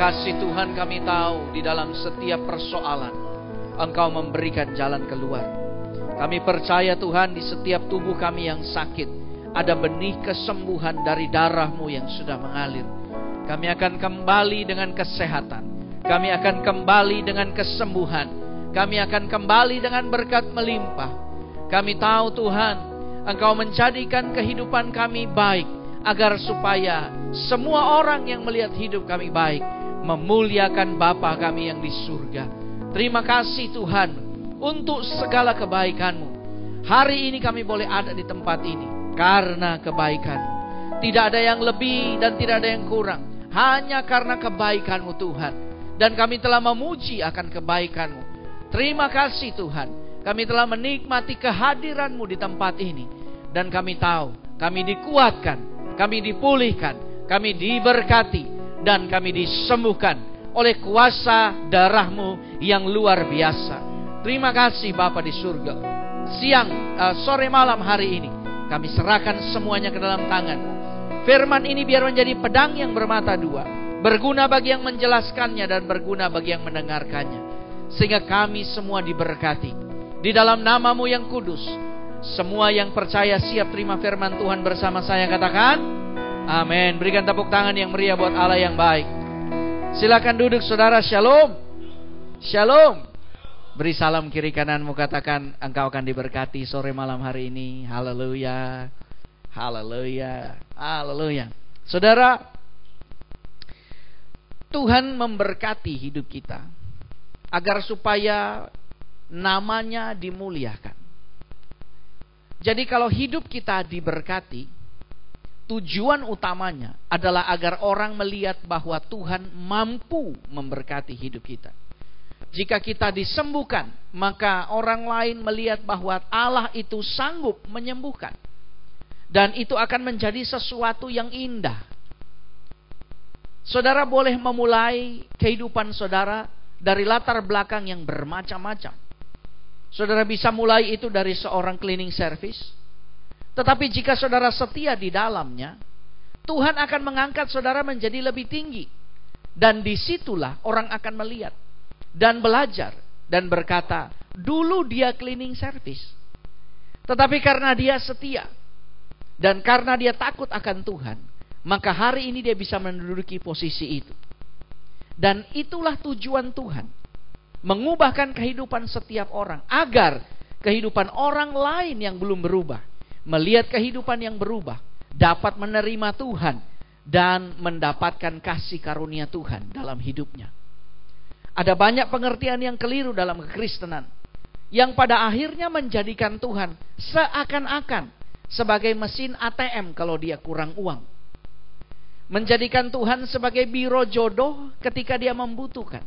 kasih Tuhan, kami tahu di dalam setiap persoalan Engkau memberikan jalan keluar. Kami percaya Tuhan, di setiap tubuh kami yang sakit ada benih kesembuhan dari darah-Mu yang sudah mengalir. Kami akan kembali dengan kesehatan. Kami akan kembali dengan kesembuhan. Kami akan kembali dengan berkat melimpah. Kami tahu Tuhan, Engkau menjadikan kehidupan kami baik, agar supaya semua orang yang melihat hidup kami baik memuliakan Bapa kami yang di surga. Terima kasih Tuhan untuk segala kebaikan-Mu. Hari ini kami boleh ada di tempat ini karena kebaikan-Mu. Tidak ada yang lebih dan tidak ada yang kurang, hanya karena kebaikan-Mu Tuhan. Dan kami telah memuji akan kebaikan-Mu. Terima kasih Tuhan, kami telah menikmati kehadiran-Mu di tempat ini. Dan kami tahu, kami dikuatkan, kami dipulihkan, kami diberkati, dan kami disembuhkan oleh kuasa darah-Mu yang luar biasa. Terima kasih Bapa di surga. Sore malam hari ini kami serahkan semuanya ke dalam tangan-Mu. Firman ini biar menjadi pedang yang bermata dua, berguna bagi yang menjelaskannya dan berguna bagi yang mendengarkannya, sehingga kami semua diberkati di dalam nama-Mu yang kudus. Semua yang percaya siap terima firman Tuhan bersama saya katakan amin. Berikan tepuk tangan yang meriah buat Allah yang baik. Silakan duduk saudara. Shalom. Shalom. Beri salam kiri kananmu, katakan engkau akan diberkati sore malam hari ini. Haleluya. Haleluya. Haleluya. Saudara, Tuhan memberkati hidup kita agar supaya namanya dimuliakan. Jadi kalau hidup kita diberkati, tujuan utamanya adalah agar orang melihat bahwa Tuhan mampu memberkati hidup kita. Jika kita disembuhkan, maka orang lain melihat bahwa Allah itu sanggup menyembuhkan. Dan itu akan menjadi sesuatu yang indah. Saudara boleh memulai kehidupan saudara dari latar belakang yang bermacam-macam. Saudara bisa mulai itu dari seorang cleaning service. Tetapi jika saudara setia di dalamnya, Tuhan akan mengangkat saudara menjadi lebih tinggi. Dan disitulah orang akan melihat dan belajar dan berkata, dulu dia cleaning service. Tetapi karena dia setia dan karena dia takut akan Tuhan, maka hari ini dia bisa menduduki posisi itu. Dan itulah tujuan Tuhan, mengubahkan kehidupan setiap orang agar kehidupan orang lain yang belum berubah melihat kehidupan yang berubah, dapat menerima Tuhan dan mendapatkan kasih karunia Tuhan dalam hidupnya. Ada banyak pengertian yang keliru dalam kekristenan, yang pada akhirnya menjadikan Tuhan seakan-akan sebagai mesin ATM kalau dia kurang uang. Menjadikan Tuhan sebagai biro jodoh ketika dia membutuhkan.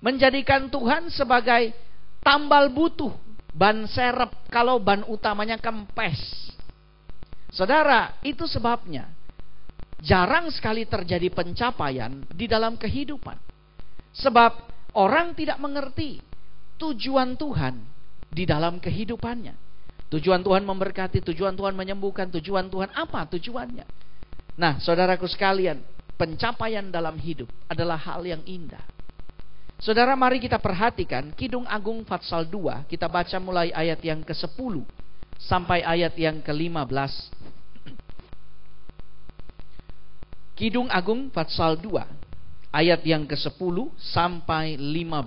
Menjadikan Tuhan sebagai tambal butuh, ban serep kalau ban utamanya kempes. Saudara, itu sebabnya jarang sekali terjadi pencapaian di dalam kehidupan. Sebab orang tidak mengerti tujuan Tuhan di dalam kehidupannya. Tujuan Tuhan memberkati, tujuan Tuhan menyembuhkan, tujuan Tuhan apa tujuannya? Nah, saudaraku sekalian, pencapaian dalam hidup adalah hal yang indah. Saudara, mari kita perhatikan Kidung Agung Fatsal 2. Kita baca mulai ayat yang ke-10 sampai ayat yang ke-15. Kidung Agung Fatsal 2 ayat yang ke-10 sampai 15.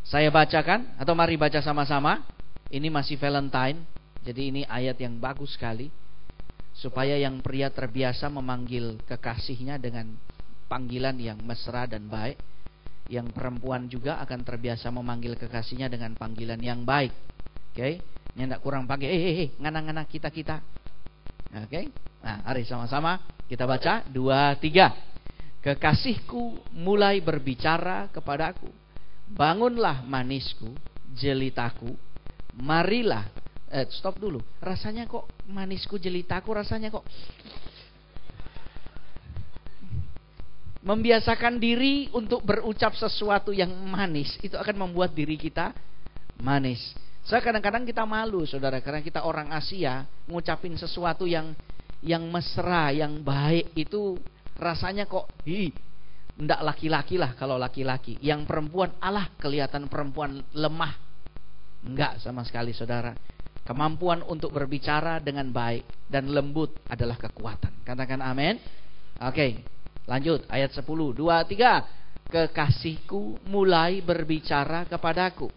Saya bacakan atau mari baca sama-sama. Ini masih Valentine, jadi ini ayat yang bagus sekali, supaya yang pria terbiasa memanggil kekasihnya dengan panggilan yang mesra dan baik, yang perempuan juga akan terbiasa memanggil kekasihnya dengan panggilan yang baik. Oke, nyendak kurang panggil ngana-ngana kita. Oke, nah mari sama-sama kita baca 2, 3. Kekasihku mulai berbicara kepadaku, bangunlah manisku, jelitaku, marilah. Stop dulu. Rasanya kok manisku, jelitaku, rasanya kok membiasakan diri untuk berucap sesuatu yang manis, itu akan membuat diri kita manis. Kadang-kadang kita malu, saudara, karena kita orang Asia, ngucapin sesuatu yang yang mesra, yang baik itu rasanya kok ndak laki-laki lah kalau laki-laki. Yang perempuan, alah kelihatan perempuan lemah. Enggak sama sekali saudara. Kemampuan untuk berbicara dengan baik dan lembut adalah kekuatan. Katakan amin. Oke, lanjut ayat 10. 2, 3. Kekasihku mulai berbicara kepadaku.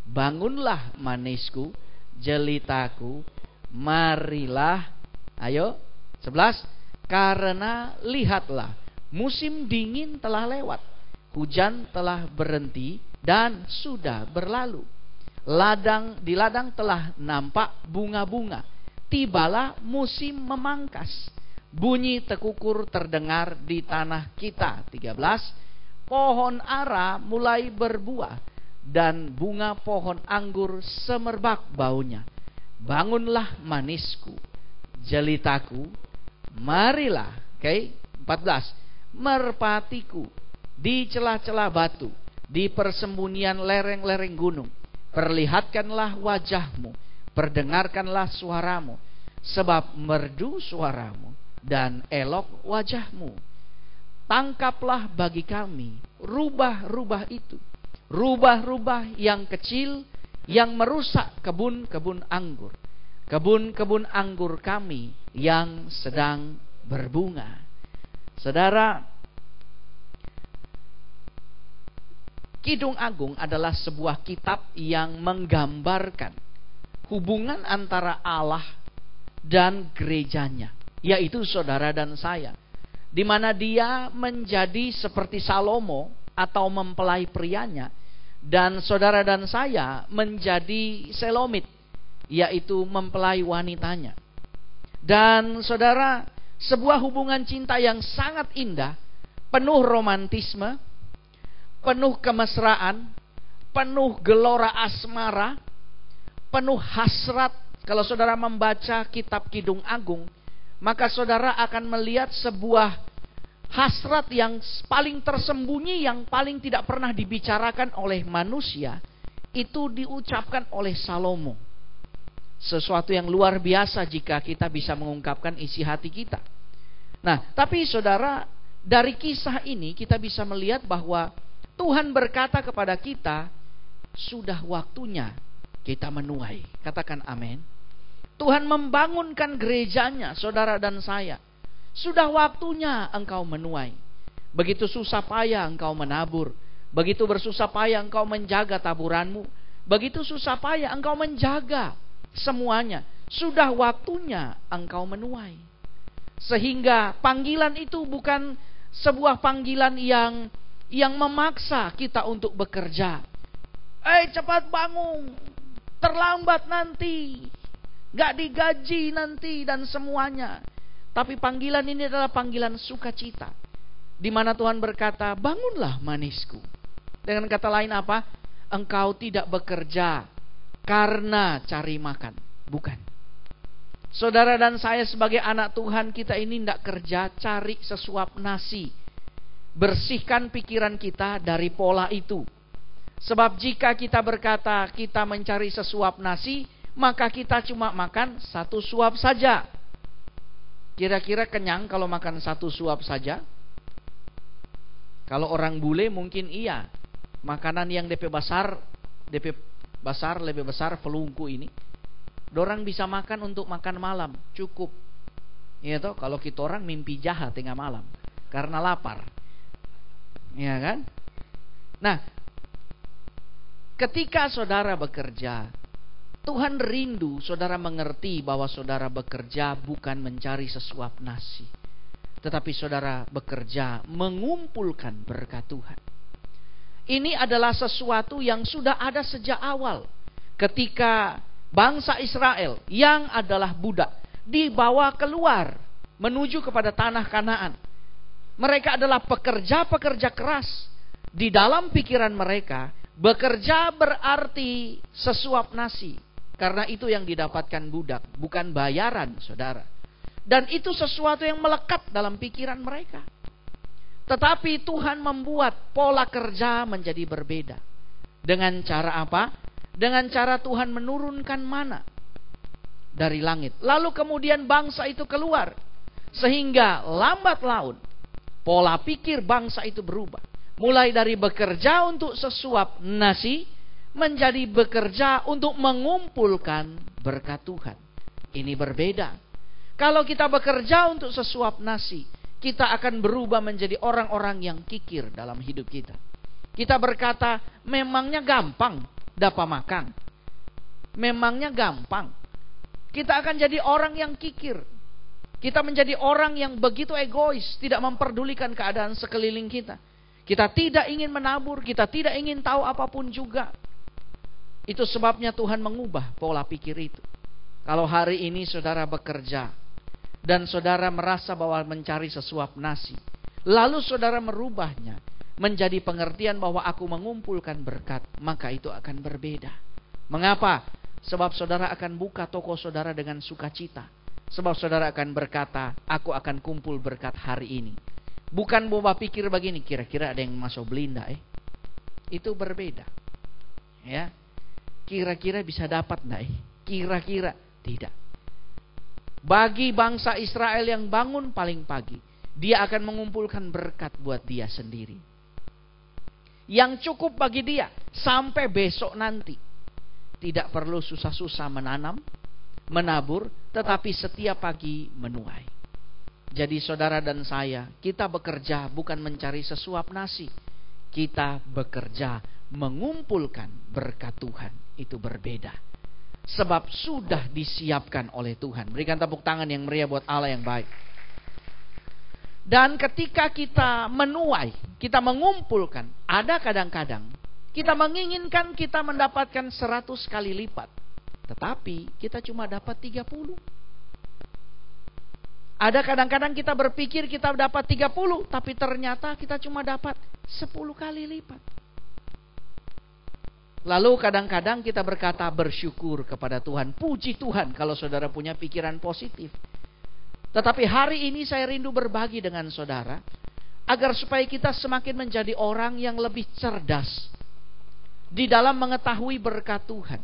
Bangunlah manisku, jelitaku, marilah. Ayo 11. Karena lihatlah, musim dingin telah lewat, hujan telah berhenti dan sudah berlalu. Di ladang telah nampak bunga-bunga. Tibalah musim memangkas. Bunyi tekukur terdengar di tanah kita. 13. Pohon ara mulai berbuah dan bunga pohon anggur semerbak baunya. Bangunlah manisku, jelitaku, marilah. Oke, 14. Merpatiku di celah-celah batu, di persembunyian lereng-lereng gunung. Perlihatkanlah wajahmu, perdengarkanlah suaramu, sebab merdu suaramu dan elok wajahmu. Tangkaplah bagi kami rubah-rubah itu, rubah-rubah yang kecil yang merusak kebun-kebun anggur, kebun-kebun anggur kami yang sedang berbunga. Saudara, Kidung Agung adalah sebuah kitab yang menggambarkan hubungan antara Allah dan gerejanya, yaitu saudara dan saya. Di mana dia menjadi seperti Salomo atau mempelai prianya, dan saudara dan saya menjadi Selomit, yaitu mempelai wanitanya. Dan saudara, sebuah hubungan cinta yang sangat indah, penuh romantisme, penuh kemesraan, penuh gelora asmara, penuh hasrat. Kalau saudara membaca kitab Kidung Agung, maka saudara akan melihat sebuah hasrat yang paling tersembunyi, yang paling tidak pernah dibicarakan oleh manusia, itu diucapkan oleh Salomo. Sesuatu yang luar biasa jika kita bisa mengungkapkan isi hati kita. Nah, tapi saudara, dari kisah ini kita bisa melihat bahwa Tuhan berkata kepada kita, sudah waktunya kita menuai. Katakan amin. Tuhan membangunkan gerejanya, saudara dan saya. Sudah waktunya engkau menuai. Begitu susah payah engkau menabur, begitu bersusah payah engkau menjaga taburanmu, begitu susah payah engkau menjaga semuanya. Sudah waktunya engkau menuai. Sehingga panggilan itu bukan sebuah panggilan yang memaksa kita untuk bekerja. Cepat bangun, terlambat nanti, gak digaji nanti dan semuanya. Tapi panggilan ini adalah panggilan sukacita, di mana Tuhan berkata, bangunlah manisku. Dengan kata lain apa? Engkau tidak bekerja karena cari makan, bukan. Saudara dan saya sebagai anak Tuhan, kita ini tidak kerja cari sesuap nasi. Bersihkan pikiran kita dari pola itu. Sebab jika kita berkata kita mencari sesuap nasi, maka kita cuma makan satu suap saja. Kira-kira kenyang kalau makan satu suap saja? Kalau orang bule mungkin iya. Makanan yang DP besar lebih besar pelungku ini, dorang bisa makan untuk makan malam, cukup. Ya toh, kalau kita orang mimpi jahat tengah malam karena lapar. Ya kan? Nah, ketika saudara bekerja, Tuhan rindu saudara mengerti bahwa saudara bekerja bukan mencari sesuap nasi, tetapi saudara bekerja mengumpulkan berkat Tuhan. Ini adalah sesuatu yang sudah ada sejak awal. Ketika bangsa Israel yang adalah budak dibawa keluar menuju kepada tanah Kanaan, mereka adalah pekerja-pekerja keras. Di dalam pikiran mereka, bekerja berarti sesuap nasi. Karena itu yang didapatkan budak, bukan bayaran, saudara. Dan itu sesuatu yang melekat dalam pikiran mereka. Tetapi Tuhan membuat pola kerja menjadi berbeda. Dengan cara apa? Dengan cara Tuhan menurunkan mana dari langit. Lalu kemudian bangsa itu keluar. Sehingga lambat laun pola pikir bangsa itu berubah. Mulai dari bekerja untuk sesuap nasi menjadi bekerja untuk mengumpulkan berkat Tuhan. Ini berbeda. Kalau kita bekerja untuk sesuap nasi, kita akan berubah menjadi orang-orang yang kikir dalam hidup kita. Kita berkata, memangnya gampang dapat makan. Memangnya gampang. Kita akan jadi orang yang kikir. Kita menjadi orang yang begitu egois, tidak memperdulikan keadaan sekeliling kita. Kita tidak ingin menabur, kita tidak ingin tahu apapun juga. Itu sebabnya Tuhan mengubah pola pikir itu. Kalau hari ini saudara bekerja dan saudara merasa bahwa mencari sesuap nasi, lalu saudara merubahnya menjadi pengertian bahwa aku mengumpulkan berkat, maka itu akan berbeda. Mengapa? Sebab saudara akan buka toko saudara dengan sukacita. Sebab saudara akan berkata, aku akan kumpul berkat hari ini. Bukan boba pikir begini, kira-kira ada yang masuk belinda Itu berbeda. Ya. Kira-kira bisa dapat enggak Kira-kira tidak. Bagi bangsa Israel yang bangun paling pagi, dia akan mengumpulkan berkat buat dia sendiri. Yang cukup bagi dia sampai besok nanti. Tidak perlu susah-susah menanam, menabur, tetapi setiap pagi menuai. Jadi saudara dan saya, kita bekerja bukan mencari sesuap nasi. Kita bekerja mengumpulkan berkat Tuhan. Itu berbeda. Sebab sudah disiapkan oleh Tuhan. Berikan tepuk tangan yang meriah buat Allah yang baik. Dan ketika kita menuai, kita mengumpulkan, ada kadang-kadang kita menginginkan kita mendapatkan 100 kali lipat. Tetapi kita cuma dapat 30. Ada kadang-kadang kita berpikir kita dapat 30, tapi ternyata kita cuma dapat 10 kali lipat. Lalu kadang-kadang kita berkata bersyukur kepada Tuhan. Puji Tuhan kalau saudara punya pikiran positif. Tetapi hari ini saya rindu berbagi dengan saudara, agar supaya kita semakin menjadi orang yang lebih cerdas di dalam mengetahui berkat Tuhan.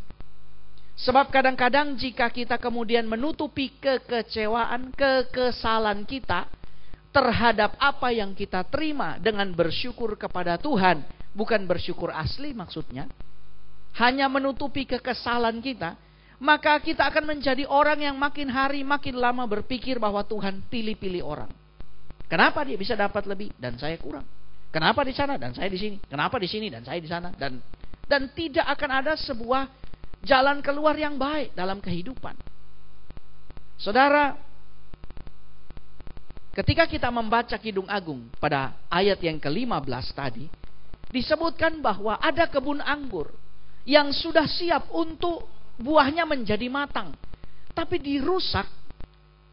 Sebab kadang-kadang jika kita kemudian menutupi kekecewaan, kekesalan kita terhadap apa yang kita terima dengan bersyukur kepada Tuhan, bukan bersyukur asli maksudnya, hanya menutupi kekesalan kita, maka kita akan menjadi orang yang makin hari makin lama berpikir bahwa Tuhan pilih-pilih orang. Kenapa dia bisa dapat lebih dan saya kurang? Kenapa di sana dan saya di sini? Kenapa di sini dan saya di sana? Dan tidak akan ada sebuah jalan keluar yang baik dalam kehidupan. Saudara, ketika kita membaca Kidung Agung pada ayat yang ke-15 tadi, disebutkan bahwa ada kebun anggur yang sudah siap untuk buahnya menjadi matang, tapi dirusak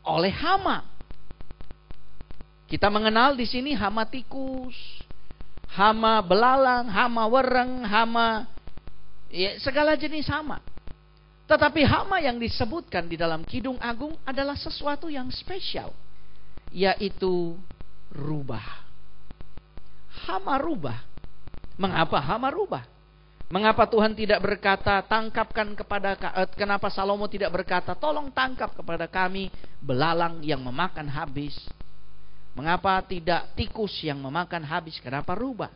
oleh hama. Kita mengenal di sini hama tikus, hama belalang, hama wereng, hama segala jenis hama. Tetapi hama yang disebutkan di dalam Kidung Agung adalah sesuatu yang spesial, yaitu rubah. Hama rubah. Mengapa hama rubah? Mengapa Tuhan tidak berkata tangkapkan kepada kenapa Salomo tidak berkata tolong tangkap kepada kami belalang yang memakan habis? Mengapa tidak tikus yang memakan habis? Kenapa rubah?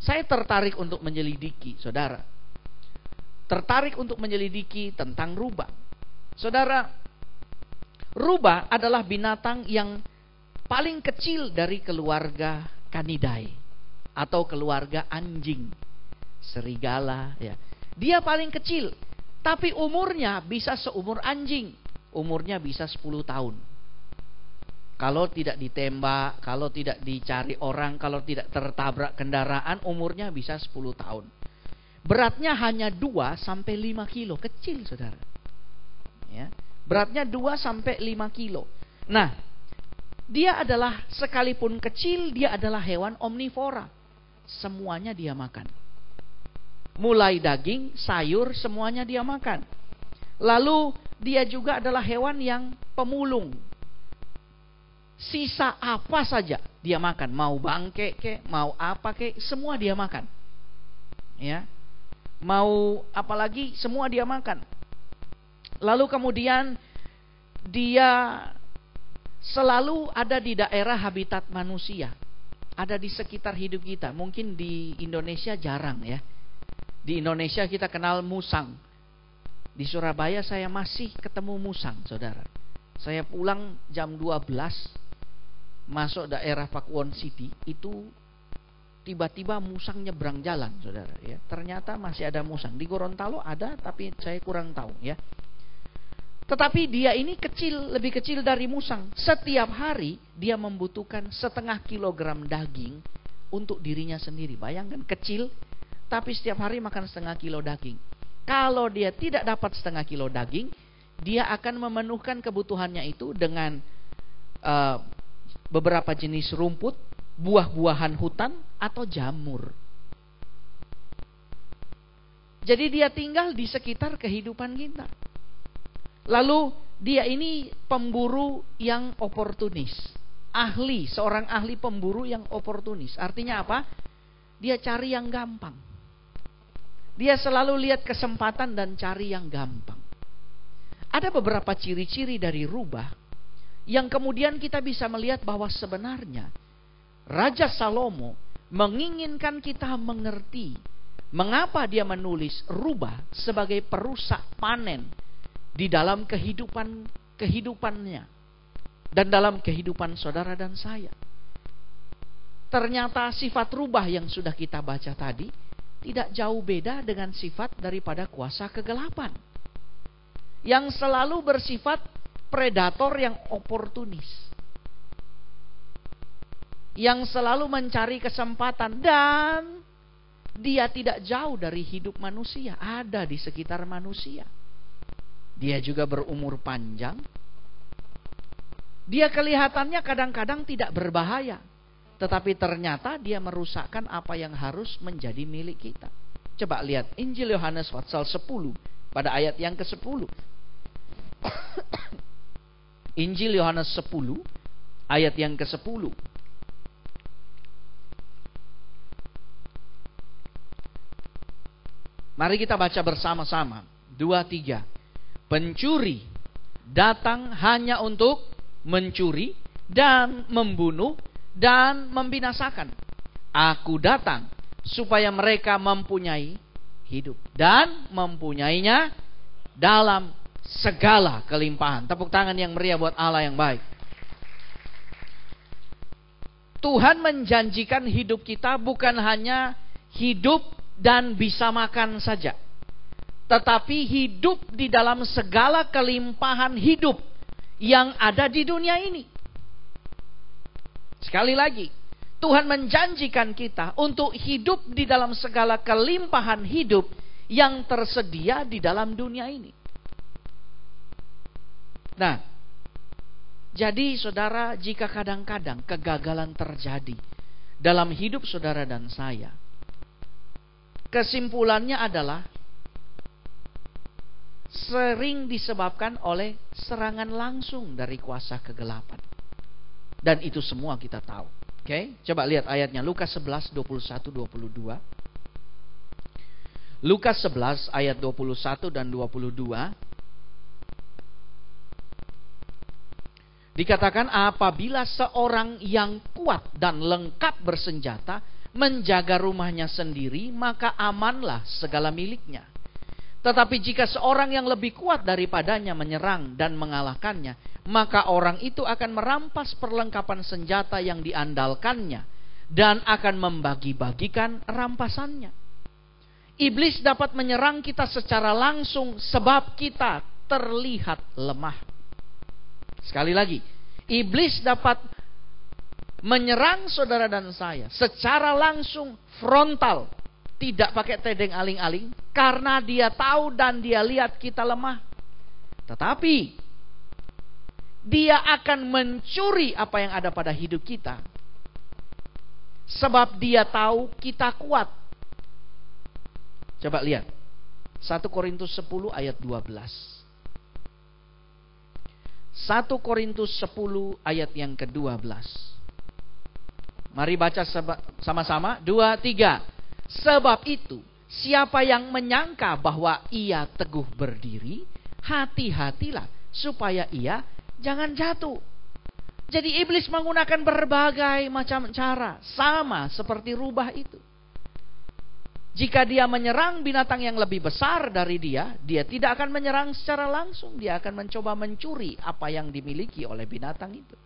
Saya tertarik untuk menyelidiki, saudara. Tertarik untuk menyelidiki tentang rubah. Saudara, rubah adalah binatang yang paling kecil dari keluarga Canidae atau keluarga anjing, serigala ya. Dia paling kecil, tapi umurnya bisa seumur anjing. Umurnya bisa 10 tahun. Kalau tidak ditembak, kalau tidak dicari orang, kalau tidak tertabrak kendaraan, umurnya bisa 10 tahun. Beratnya hanya 2 sampai 5 kilo, kecil saudara. Ya. Beratnya 2 sampai 5 kilo. Nah, dia adalah sekalipun kecil, dia adalah hewan omnivora. Semuanya dia makan. Mulai daging, sayur, semuanya dia makan. Lalu dia juga adalah hewan yang pemulung. Sisa apa saja dia makan, mau bangke kek, mau apa kek, semua dia makan. Ya. Mau apalagi semua dia makan. Lalu kemudian dia selalu ada di daerah habitat manusia. Ada di sekitar hidup kita. Mungkin di Indonesia jarang ya. Di Indonesia kita kenal musang. Di Surabaya saya masih ketemu musang, saudara. Saya pulang jam 12, masuk daerah Pakuwon City, itu tiba-tiba musang nyebrang jalan, saudara. Ya, ternyata masih ada musang. Di Gorontalo ada, tapi saya kurang tahu ya. Tetapi dia ini kecil, lebih kecil dari musang. Setiap hari dia membutuhkan 0,5 kilogram daging untuk dirinya sendiri. Bayangkan, kecil, tapi setiap hari makan 0,5 kilo daging. Kalau dia tidak dapat 0,5 kilo daging, dia akan memenuhkan kebutuhannya itu dengan beberapa jenis rumput, buah-buahan hutan, atau jamur. Jadi dia tinggal di sekitar kehidupan kita. Lalu dia ini pemburu yang oportunis. Seorang ahli pemburu yang oportunis. Artinya apa? Dia cari yang gampang. Dia selalu lihat kesempatan dan cari yang gampang. Ada beberapa ciri-ciri dari rubah yang kemudian kita bisa melihat bahwa sebenarnya Raja Salomo menginginkan kita mengerti mengapa dia menulis rubah sebagai perusak panen di dalam kehidupannya dan dalam kehidupan saudara dan saya. Ternyata sifat rubah yang sudah kita baca tadi tidak jauh beda dengan sifat daripada kuasa kegelapan, yang selalu bersifat predator yang oportunis, yang selalu mencari kesempatan, dan dia tidak jauh dari hidup manusia, ada di sekitar manusia. Dia juga berumur panjang. Dia kelihatannya kadang-kadang tidak berbahaya, tetapi ternyata dia merusakkan apa yang harus menjadi milik kita. Coba lihat Injil Yohanes pasal 10 pada ayat yang ke-10. Injil Yohanes 10 ayat yang ke-10. Mari kita baca bersama-sama. 2, 3. Pencuri datang hanya untuk mencuri dan membunuh dan membinasakan. Aku datang supaya mereka mempunyai hidup dan mempunyainya dalam segala kelimpahan. Tepuk tangan yang meriah buat Allah yang baik. Tuhan menjanjikan hidup kita bukan hanya hidup dan bisa makan saja, tetapi hidup di dalam segala kelimpahan hidup yang ada di dunia ini. Sekali lagi, Tuhan menjanjikan kita untuk hidup di dalam segala kelimpahan hidup yang tersedia di dalam dunia ini. Nah, jadi saudara, jika kadang-kadang kegagalan terjadi dalam hidup saudara dan saya, kesimpulannya adalah sering disebabkan oleh serangan langsung dari kuasa kegelapan. Dan itu semua kita tahu. Oke, coba lihat ayatnya Lukas 11 21 22. Lukas 11 ayat 21 dan 22. Dikatakan apabila seorang yang kuat dan lengkap bersenjata menjaga rumahnya sendiri, maka amanlah segala miliknya. Tetapi jika seorang yang lebih kuat daripadanya menyerang dan mengalahkannya, maka orang itu akan merampas perlengkapan senjata yang diandalkannya dan akan membagi-bagikan rampasannya. Iblis dapat menyerang kita secara langsung sebab kita terlihat lemah. Sekali lagi, iblis dapat menyerang saudara dan saya secara langsung, frontal, tidak pakai tedeng aling-aling, karena dia tahu dan dia lihat kita lemah. Tetapi dia akan mencuri apa yang ada pada hidup kita, sebab dia tahu kita kuat. Coba lihat 1 Korintus 10 ayat 12. 1 Korintus 10 ayat yang ke-12. Mari baca sama-sama. 2, 3. Sebab itu, siapa yang menyangka bahwa ia teguh berdiri, hati-hatilah supaya ia jangan jatuh. Jadi iblis menggunakan berbagai macam cara, sama seperti rubah itu. Jika dia menyerang binatang yang lebih besar dari dia tidak akan menyerang secara langsung. Dia akan mencoba mencuri apa yang dimiliki oleh binatang itu.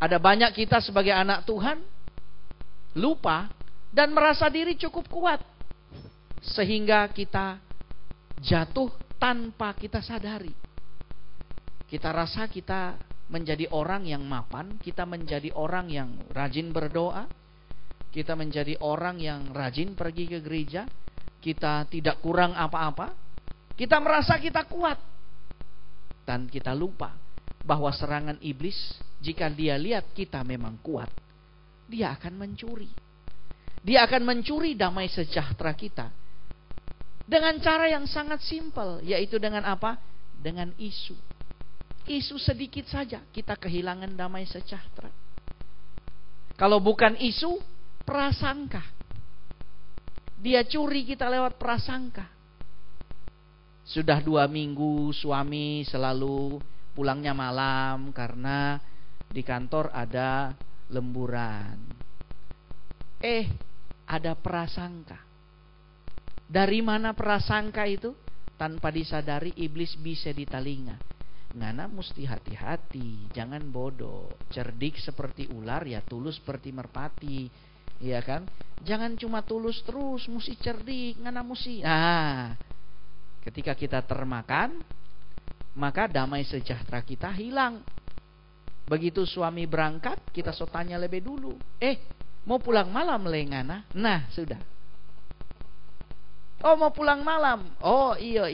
Ada banyak kita sebagai anak Tuhan lupa dan merasa diri cukup kuat, sehingga kita jatuh tanpa kita sadari. Kita rasa kita menjadi orang yang mapan, kita menjadi orang yang rajin berdoa, kita menjadi orang yang rajin pergi ke gereja, kita tidak kurang apa-apa, kita merasa kita kuat. Dan kita lupa bahwa serangan iblis, jika dia lihat kita memang kuat, dia akan mencuri. Dia akan mencuri damai sejahtera kita dengan cara yang sangat simpel, yaitu dengan apa? Dengan isu. Isu sedikit saja kita kehilangan damai sejahtera. Kalau bukan isu, prasangka. Dia curi kita lewat prasangka. Sudah 2 minggu suami selalu pulangnya malam karena di kantor ada lemburan. Ada prasangka. Dari mana prasangka itu? Tanpa disadari iblis bisa di telinga. Ngana mesti hati-hati, jangan bodoh. Cerdik seperti ular, ya tulus seperti merpati. Iya kan? Jangan cuma tulus terus, mesti cerdik, ngana mesti. Ketika kita termakan, maka damai sejahtera kita hilang. Begitu suami berangkat, kita tanya lebih dulu. Mau pulang malam lengana? Nah, sudah. Oh, mau pulang malam. Oh, iya.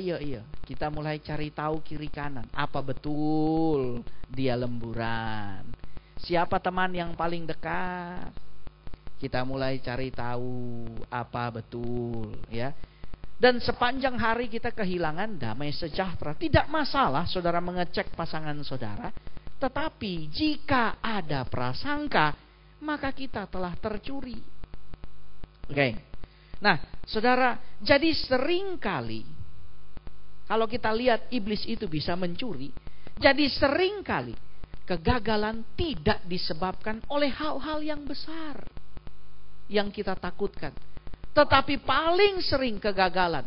Kita mulai cari tahu kiri kanan. Apa betul dia lemburan? Siapa teman yang paling dekat? Kita mulai cari tahu apa betul, ya. Dan sepanjang hari kita kehilangan damai sejahtera. Tidak masalah saudara mengecek pasangan saudara, tetapi jika ada prasangka, maka kita telah tercuri. Oke. Nah, saudara, jadi seringkali kalau kita lihat iblis itu bisa mencuri, jadi seringkali kegagalan tidak disebabkan oleh hal-hal yang besar yang kita takutkan. Tetapi paling sering kegagalan,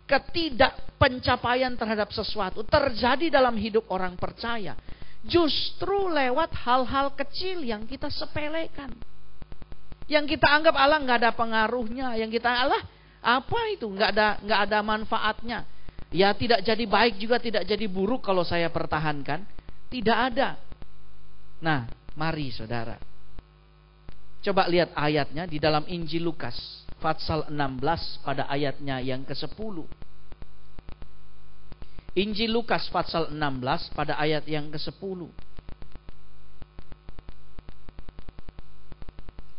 ketidakpencapaian terhadap sesuatu terjadi dalam hidup orang percaya justru lewat hal-hal kecil yang kita sepelekan. Yang kita anggap Allah nggak ada pengaruhnya, yang kita Allah apa itu nggak ada manfaatnya. Ya tidak jadi baik juga tidak jadi buruk kalau saya pertahankan. Tidak ada. Nah, mari saudara. Coba lihat ayatnya di dalam Injil Lukas pasal 16 pada ayatnya yang ke-10. Injil Lukas pasal 16 pada ayat yang ke-10.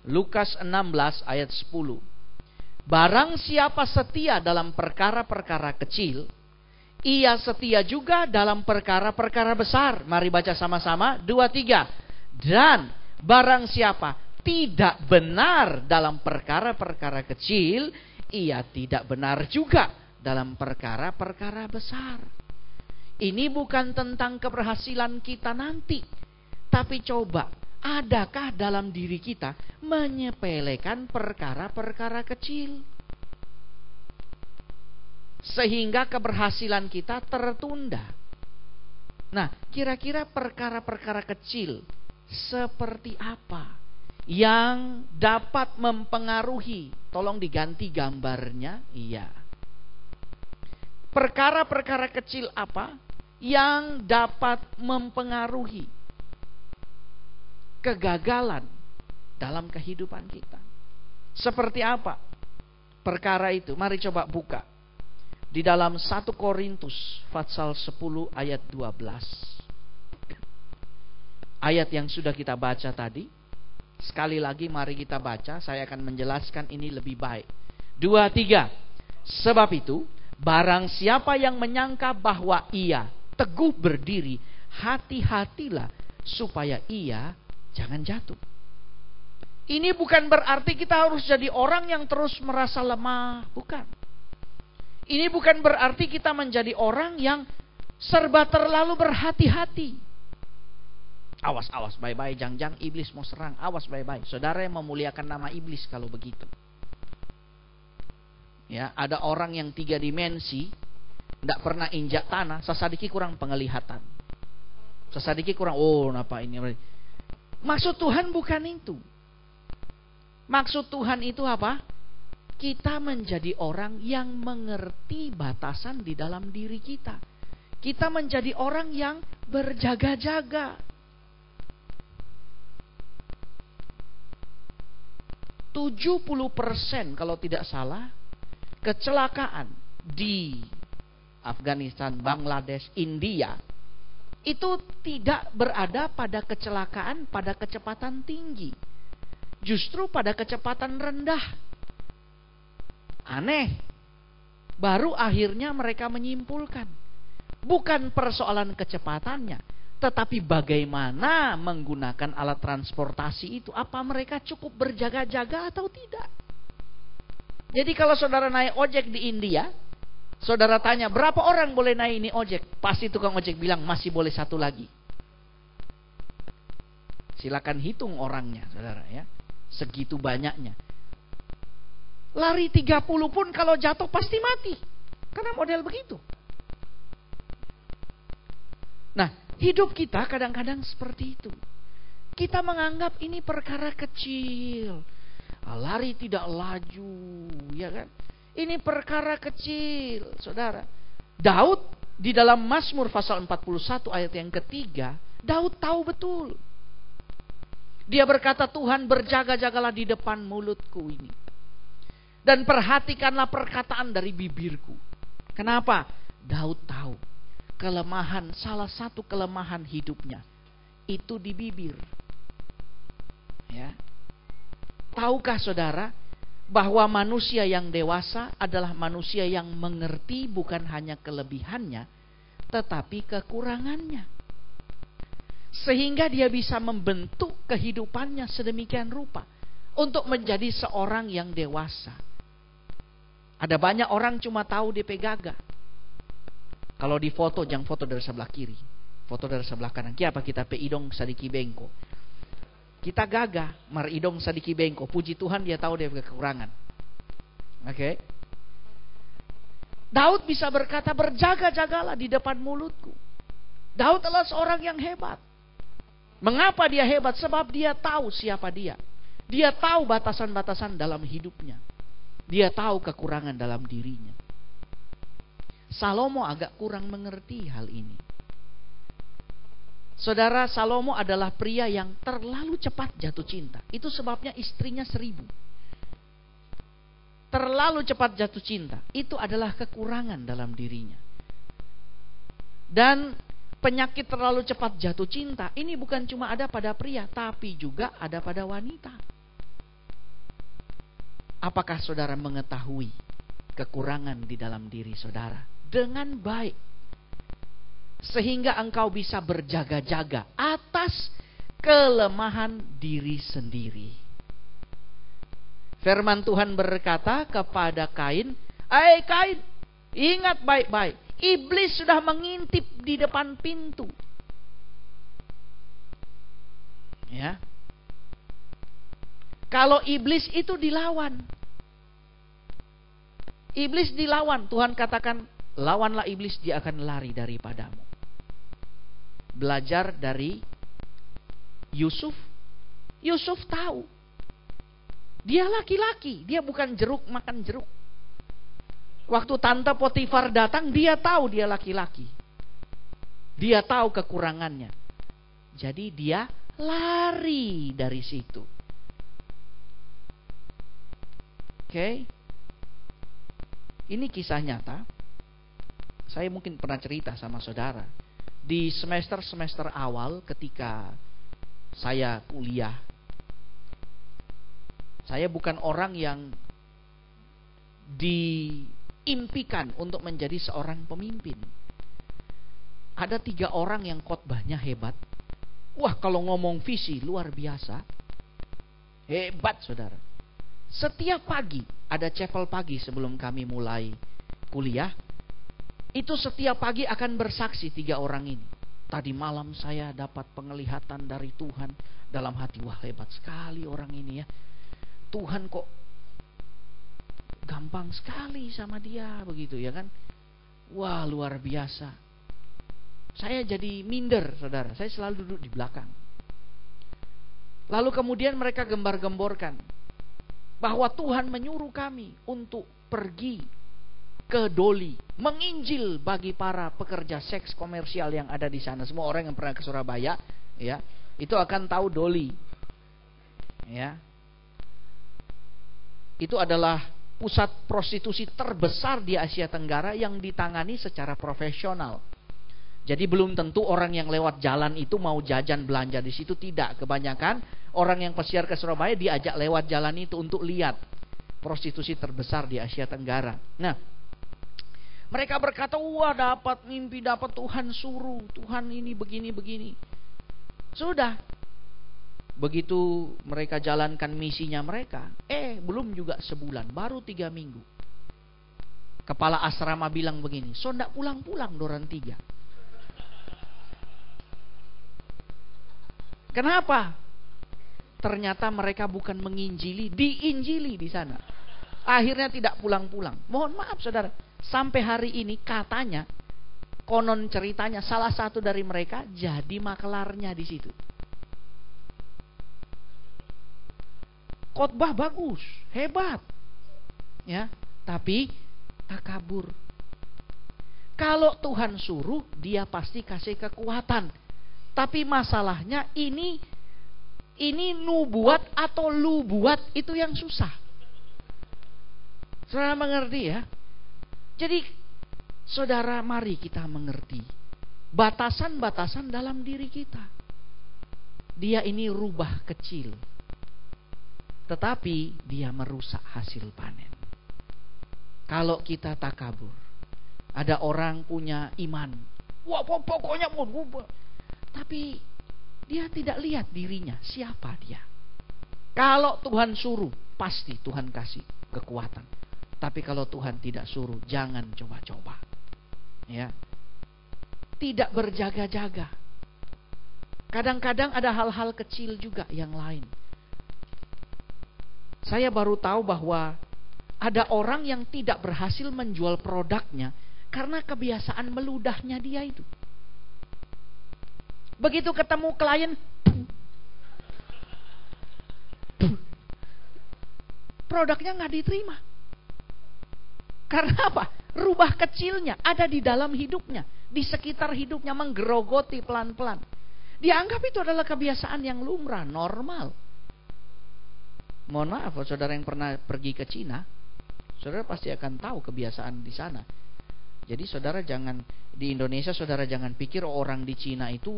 Lukas 16 ayat 10. Barang siapa setia dalam perkara-perkara kecil, ia setia juga dalam perkara-perkara besar. Mari baca sama-sama. 2, 3. Dan barang siapa tidak benar dalam perkara-perkara kecil, ia tidak benar juga dalam perkara-perkara besar. Ini bukan tentang keberhasilan kita nanti, tapi coba, adakah dalam diri kita menyepelekan perkara-perkara kecil sehingga keberhasilan kita tertunda? Nah, kira-kira perkara-perkara kecil seperti apa yang dapat mempengaruhi? Tolong diganti gambarnya. Iya. Perkara-perkara kecil apa yang dapat mempengaruhi kegagalan dalam kehidupan kita? Seperti apa perkara itu? Mari coba buka di dalam 1 Korintus pasal 10 ayat 12. Ayat yang sudah kita baca tadi. Sekali lagi mari kita baca. Saya akan menjelaskan ini lebih baik. 2, 3. Sebab itu, barang siapa yang menyangka bahwa ia teguh berdiri, hati-hatilah supaya ia jangan jatuh. Ini bukan berarti kita harus jadi orang yang terus merasa lemah. Bukan. Ini bukan berarti kita menjadi orang yang serba terlalu berhati-hati. Awas, awas, bye-bye, jangan iblis mau serang. Awas, bye-bye. Saudara yang memuliakan nama iblis kalau begitu. Ya, ada orang yang 3 dimensi, tidak pernah injak tanah, sesadiki kurang penglihatan. Sesadiki kurang, kenapa ini? Maksud Tuhan bukan itu. Maksud Tuhan itu apa? Kita menjadi orang yang mengerti batasan di dalam diri kita. Kita menjadi orang yang berjaga-jaga. 70% kalau tidak salah kecelakaan di Afghanistan, Bangladesh, India itu tidak berada pada kecelakaan pada kecepatan tinggi, justru pada kecepatan rendah. Aneh. Baru akhirnya mereka menyimpulkan bukan persoalan kecepatannya, tetapi bagaimana menggunakan alat transportasi itu. Apa mereka cukup berjaga-jaga atau tidak? Jadi kalau saudara naik ojek di India, saudara tanya berapa orang boleh naik ini ojek, pasti tukang ojek bilang masih boleh 1 lagi. Silakan hitung orangnya, saudara ya. Segitu banyaknya. Lari 30 pun kalau jatuh pasti mati. Karena model begitu. Nah, hidup kita kadang-kadang seperti itu. Kita menganggap ini perkara kecil. Lari tidak laju, ya kan? Ini perkara kecil, saudara. Daud di dalam Mazmur pasal 41 ayat yang ketiga, Daud tahu betul. Dia berkata, Tuhan berjaga-jagalah di depan mulutku ini. Dan perhatikanlah perkataan dari bibirku. Kenapa? Daud tahu. Kelemahan, salah satu kelemahan hidupnya itu di bibir. Ya. Tahukah saudara bahwa manusia yang dewasa adalah manusia yang mengerti bukan hanya kelebihannya, tetapi kekurangannya. Sehingga dia bisa membentuk kehidupannya sedemikian rupa untuk menjadi seorang yang dewasa. Ada banyak orang cuma tahu DP gagah. Kalau di foto, jangan foto dari sebelah kiri. Foto dari sebelah kanan. Kiapa kita pe idong sadiki bengko. Kita gagah, mar idong sadiki bengko. Puji Tuhan dia tahu dia kekurangan. Oke. Daud bisa berkata, berjaga-jagalah di depan mulutku. Daud adalah seorang yang hebat. Mengapa dia hebat? Sebab dia tahu siapa dia. Dia tahu batasan-batasan dalam hidupnya. Dia tahu kekurangan dalam dirinya. Salomo agak kurang mengerti hal ini. Saudara, Salomo adalah pria yang terlalu cepat jatuh cinta. Itu sebabnya istrinya 1000. Terlalu cepat jatuh cinta. Itu adalah kekurangan dalam dirinya. Dan penyakit terlalu cepat jatuh cinta ini bukan cuma ada pada pria, tapi juga ada pada wanita. Apakah saudara mengetahui kekurangan di dalam diri saudara dengan baik, sehingga engkau bisa berjaga-jaga atas kelemahan diri sendiri? Firman Tuhan berkata kepada Kain, "Hai Kain, ingat baik-baik, iblis sudah mengintip di depan pintu." Ya. Kalau iblis itu dilawan. Iblis dilawan, Tuhan katakan, lawanlah iblis, dia akan lari daripadamu. Belajar dari Yusuf. Yusuf tahu. Dia laki-laki, dia bukan jeruk makan jeruk. Waktu tante Potifar datang, dia tahu dia laki-laki. Dia tahu kekurangannya. Jadi dia lari dari situ. Oke. Ini kisah nyata. Saya mungkin pernah cerita sama saudara. Di semester-semester awal ketika saya kuliah, saya bukan orang yang diimpikan untuk menjadi seorang pemimpin. Ada 3 orang yang khotbahnya hebat. Wah, kalau ngomong visi luar biasa. Hebat saudara. Setiap pagi ada chapel pagi sebelum kami mulai kuliah. Itu setiap pagi akan bersaksi 3 orang ini. Tadi malam saya dapat penglihatan dari Tuhan. Dalam hati, wah hebat sekali orang ini ya. Tuhan kok gampang sekali sama dia begitu ya kan. Wah luar biasa. Saya jadi minder saudara. Saya selalu duduk di belakang. Lalu kemudian mereka gembar-gemborkan bahwa Tuhan menyuruh kami untuk pergi ke Doli, menginjil bagi para pekerja seks komersial yang ada di sana. Semua orang yang pernah ke Surabaya, ya, itu akan tahu Doli. Ya. Itu adalah pusat prostitusi terbesar di Asia Tenggara yang ditangani secara profesional. Jadi belum tentu orang yang lewat jalan itu mau jajan belanja di situ, tidak. Kebanyakan orang yang pesiar ke Surabaya diajak lewat jalan itu untuk lihat prostitusi terbesar di Asia Tenggara. Nah, mereka berkata, wah dapat mimpi, dapat Tuhan suruh, Tuhan ini begini-begini. Sudah. Begitu mereka jalankan misinya mereka, belum juga sebulan, baru 3 minggu. Kepala asrama bilang begini, so ndak pulang-pulang doran 3. Kenapa? Ternyata mereka bukan menginjili, diinjili di sana. Akhirnya tidak pulang-pulang. Mohon maaf saudara, sampai hari ini katanya, konon ceritanya salah satu dari mereka jadi makelarnya di situ. Khotbah bagus, hebat, ya, tapi takabur. Kalau Tuhan suruh, dia pasti kasih kekuatan. Tapi masalahnya ini nubuat atau lu buat itu yang susah. Saudara mengerti ya? Jadi saudara, mari kita mengerti batasan-batasan dalam diri kita. Dia ini rubah kecil, tetapi dia merusak hasil panen. Kalau kita takabur, ada orang punya iman, wah pokoknya mau rubah, tapi dia tidak lihat dirinya, siapa dia. Kalau Tuhan suruh, pasti Tuhan kasih kekuatan. Tapi kalau Tuhan tidak suruh, jangan coba-coba. Ya. Tidak berjaga-jaga. Kadang-kadang ada hal-hal kecil juga yang lain. Saya baru tahu bahwa ada orang yang tidak berhasil menjual produknya karena kebiasaan meludahnya dia itu. Begitu ketemu klien, produknya nggak diterima. Karena apa? Rubah kecilnya ada di dalam hidupnya, di sekitar hidupnya, menggerogoti pelan-pelan. Dianggap itu adalah kebiasaan yang lumrah, normal. Mohon maaf, saudara yang pernah pergi ke Cina, saudara pasti akan tahu kebiasaan di sana. Jadi saudara jangan, di Indonesia saudara jangan pikir orang di Cina itu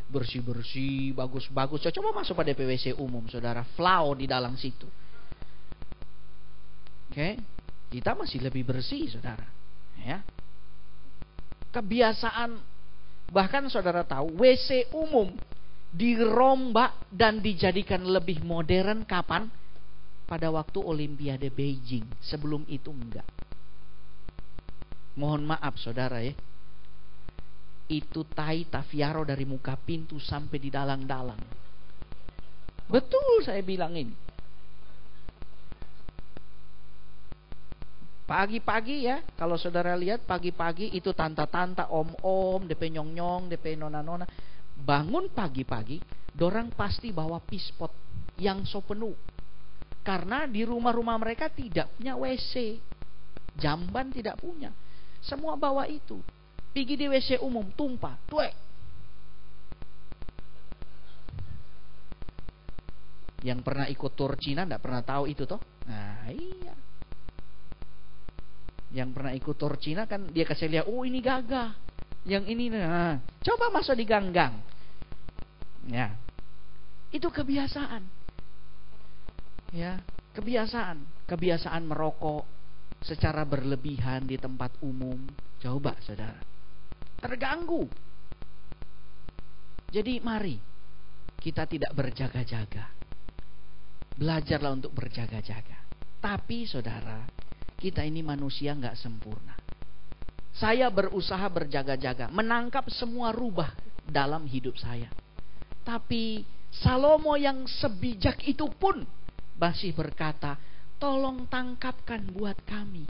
bersih-bersih, bagus-bagus. Coba masuk pada PWC umum saudara, flow di dalam situ. Oke? Kita masih lebih bersih saudara. Ya. Kebiasaan, bahkan saudara tahu WC umum dirombak dan dijadikan lebih modern kapan? Pada waktu Olimpiade Beijing. Sebelum itu enggak. Mohon maaf saudara ya, itu tai tafiaro dari muka pintu sampai di dalang-dalang. Betul saya bilang ini. Pagi-pagi ya, kalau saudara lihat pagi-pagi itu tanta-tanta, om-om, DP nyong-nyong, DP nona-nona. Bangun pagi-pagi, dorang pasti bawa pispot yang so penuh. Karena di rumah-rumah mereka tidak punya WC. Jamban tidak punya. Semua bawa itu. Pergi di WC umum, tumpah, tuek. Yang pernah ikut tur Cina tidak pernah tahu itu toh. Nah iya. Yang pernah ikut tur Cina kan dia kasih lihat, oh ini gagah. Yang ini, nah, coba masuk di ganggang. Ya. Itu kebiasaan. Ya, kebiasaan merokok secara berlebihan di tempat umum. Coba saudara, terganggu. Jadi mari kita tidak berjaga-jaga. Belajarlah untuk berjaga-jaga. Tapi saudara, kita ini manusia gak sempurna. Saya berusaha berjaga-jaga, menangkap semua rubah dalam hidup saya. Tapi Salomo yang sebijak itu pun masih berkata, tolong tangkapkan buat kami.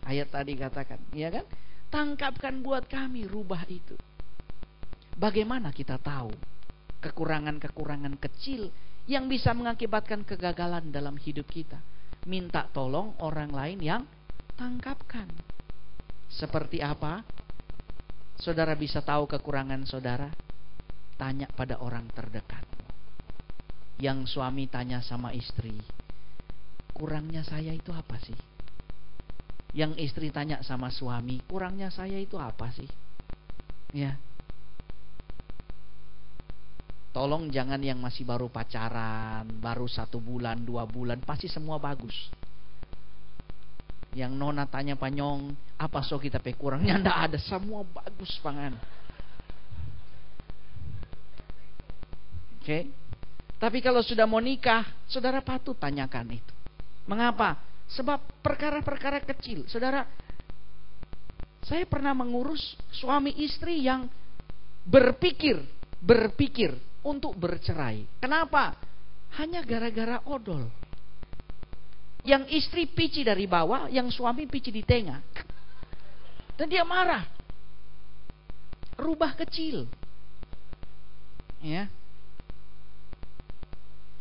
Ayat tadi katakan, ya kan? Tangkapkan buat kami rubah itu. Bagaimana kita tahu kekurangan-kekurangan kecil yang bisa mengakibatkan kegagalan dalam hidup kita? Minta tolong orang lain yang tangkapkan. Seperti apa? Saudara bisa tahu kekurangan saudara? Tanya pada orang terdekat. Yang suami tanya sama istri, kurangnya saya itu apa sih? Yang istri tanya sama suami, kurangnya saya itu apa sih? Ya. Tolong jangan yang masih baru pacaran, baru 1 bulan, 2 bulan, pasti semua bagus. Yang nona tanya panyong, apa so kita pe kurangnya? Nggak ada, semua bagus pangan. Oke. Tapi kalau sudah mau nikah, saudara patut tanyakan itu. Mengapa? Sebab perkara-perkara kecil. Saudara, saya pernah mengurus suami istri yang berpikir untuk bercerai. Kenapa? Hanya gara-gara odol. Yang istri pici dari bawah, yang suami pici di tengah. Dan dia marah. Rubah kecil. Ya.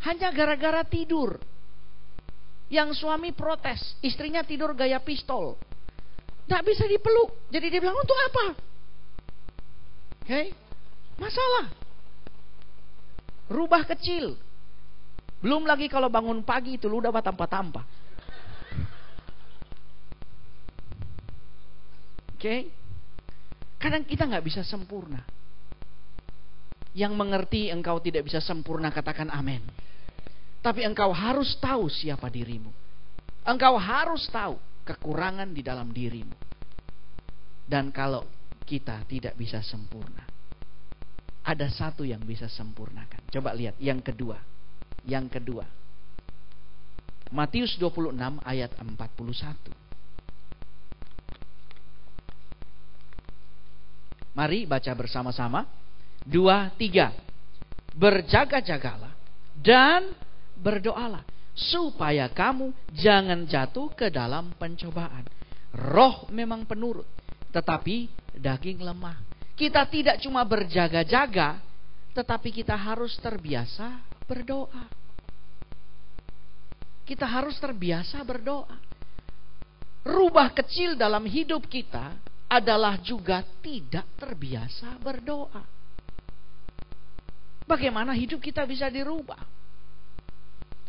Hanya gara-gara tidur. Yang suami protes, istrinya tidur gaya pistol. Nggak bisa dipeluk. Jadi dia bilang, untuk apa? Oke. Masalah. Rubah kecil. Belum lagi kalau bangun pagi itu lu udah tampa-tampa. Oke. Kadang kita nggak bisa sempurna. Yang mengerti engkau tidak bisa sempurna, katakan amin. Tapi engkau harus tahu siapa dirimu. Engkau harus tahu kekurangan di dalam dirimu. Dan kalau kita tidak bisa sempurna, ada satu yang bisa sempurnakan. Coba lihat yang kedua. Yang kedua. Matius 26 ayat 41. Mari baca bersama-sama. 2, 3. Berjaga-jagalah dan berdoalah supaya kamu jangan jatuh ke dalam pencobaan. Roh memang penurut, tetapi daging lemah. Kita tidak cuma berjaga-jaga, tetapi kita harus terbiasa berdoa. Kita harus terbiasa berdoa. Rubah kecil dalam hidup kita adalah juga tidak terbiasa berdoa. Bagaimana hidup kita bisa dirubah?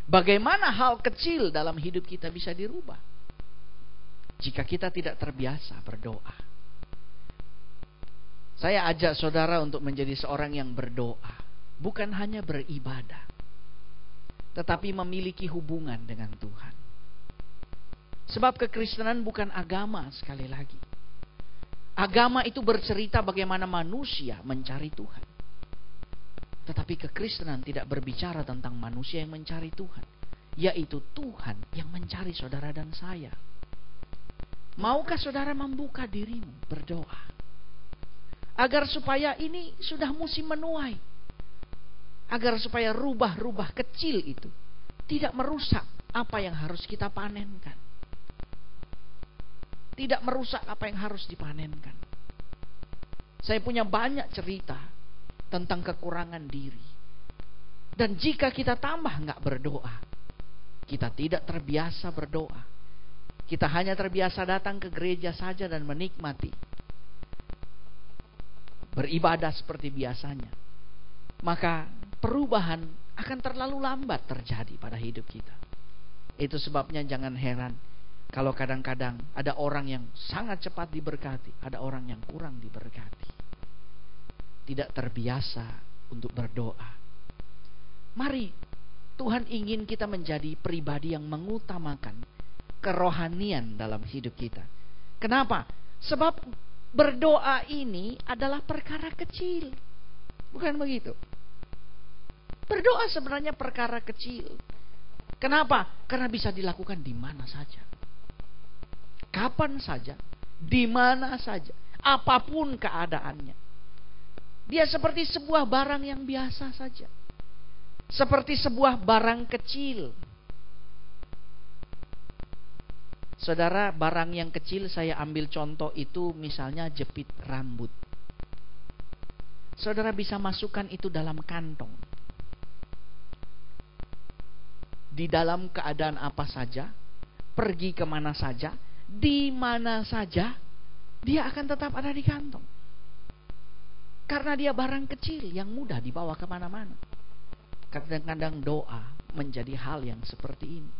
Bagaimana hal kecil dalam hidup kita bisa dirubah? Jika kita tidak terbiasa berdoa. Saya ajak saudara untuk menjadi seorang yang berdoa. Bukan hanya beribadah, tetapi memiliki hubungan dengan Tuhan. Sebab kekristenan bukan agama, sekali lagi. Agama itu bercerita bagaimana manusia mencari Tuhan. Tetapi kekristenan tidak berbicara tentang manusia yang mencari Tuhan, yaitu Tuhan yang mencari saudara dan saya. Maukah saudara membuka dirimu berdoa? Agar supaya ini sudah musim menuai. Agar supaya rubah-rubah kecil itu tidak merusak apa yang harus kita panenkan. Tidak merusak apa yang harus dipanenkan. Saya punya banyak cerita tentang kekurangan diri. Dan jika kita tambah nggak berdoa, kita tidak terbiasa berdoa. Kita hanya terbiasa datang ke gereja saja dan menikmati beribadah seperti biasanya. Maka perubahan akan terlalu lambat terjadi pada hidup kita. Itu sebabnya jangan heran kalau kadang-kadang ada orang yang sangat cepat diberkati, ada orang yang kurang diberkati. Tidak terbiasa untuk berdoa. Mari, Tuhan ingin kita menjadi pribadi yang mengutamakan kerohanian dalam hidup kita. Kenapa? Sebab berdoa ini adalah perkara kecil. Bukan begitu? Berdoa sebenarnya perkara kecil. Kenapa? Karena bisa dilakukan di mana saja. Kapan saja, di mana saja, apapun keadaannya. Dia seperti sebuah barang yang biasa saja. Seperti sebuah barang kecil. Saudara, barang yang kecil saya ambil contoh itu misalnya jepit rambut. Saudara bisa masukkan itu dalam kantong. Di dalam keadaan apa saja, pergi kemana saja, di mana saja, dia akan tetap ada di kantong. Karena dia barang kecil yang mudah dibawa kemana-mana. Kadang-kadang doa menjadi hal yang seperti ini.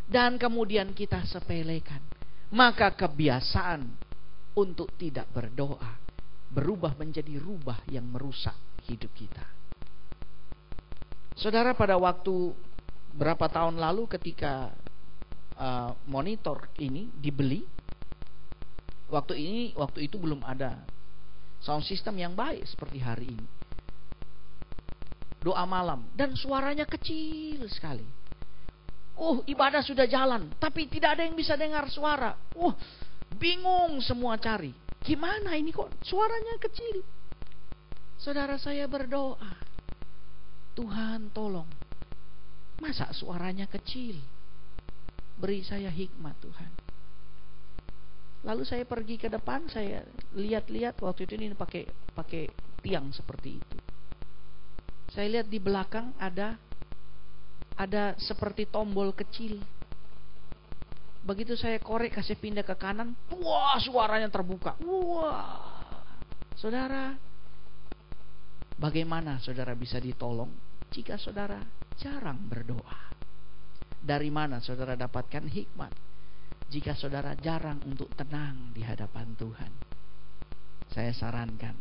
Dan kemudian kita sepelekan. Maka kebiasaan untuk tidak berdoa berubah menjadi rubah yang merusak hidup kita. Saudara, pada waktu berapa tahun lalu ketika monitor ini dibeli, waktu itu belum ada sound system yang baik seperti hari ini. Doa malam dan suaranya kecil sekali. Ibadah sudah jalan, tapi tidak ada yang bisa dengar suara. Bingung semua cari. Gimana ini kok suaranya kecil? Saudara, saya berdoa, Tuhan tolong. Masa suaranya kecil? Beri saya hikmat Tuhan. Lalu saya pergi ke depan, saya lihat-lihat, waktu itu ini pakai tiang seperti itu. Saya lihat di belakang ada seperti tombol kecil. Begitu saya korek, kasih pindah ke kanan, wah, suaranya terbuka. Wah. Saudara, bagaimana saudara bisa ditolong jika saudara jarang berdoa? Dari mana saudara dapatkan hikmat jika saudara jarang untuk tenang di hadapan Tuhan? Saya sarankan,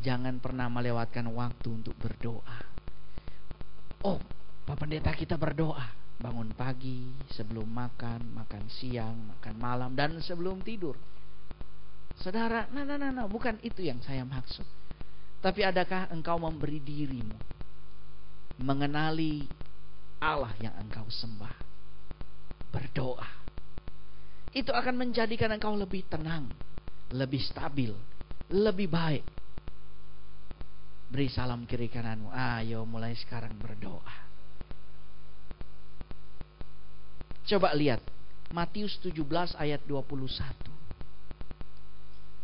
jangan pernah melewatkan waktu untuk berdoa. Pak Pendeta, kita berdoa bangun pagi, sebelum makan siang, makan malam, dan sebelum tidur. Saudara, nah, bukan itu yang saya maksud. Tapi adakah engkau memberi dirimu mengenali Allah yang engkau sembah? Berdoa. Itu akan menjadikan engkau lebih tenang, lebih stabil, lebih baik. Beri salam kiri kananmu. Ayo mulai sekarang berdoa. Coba lihat Matius 17 ayat 21.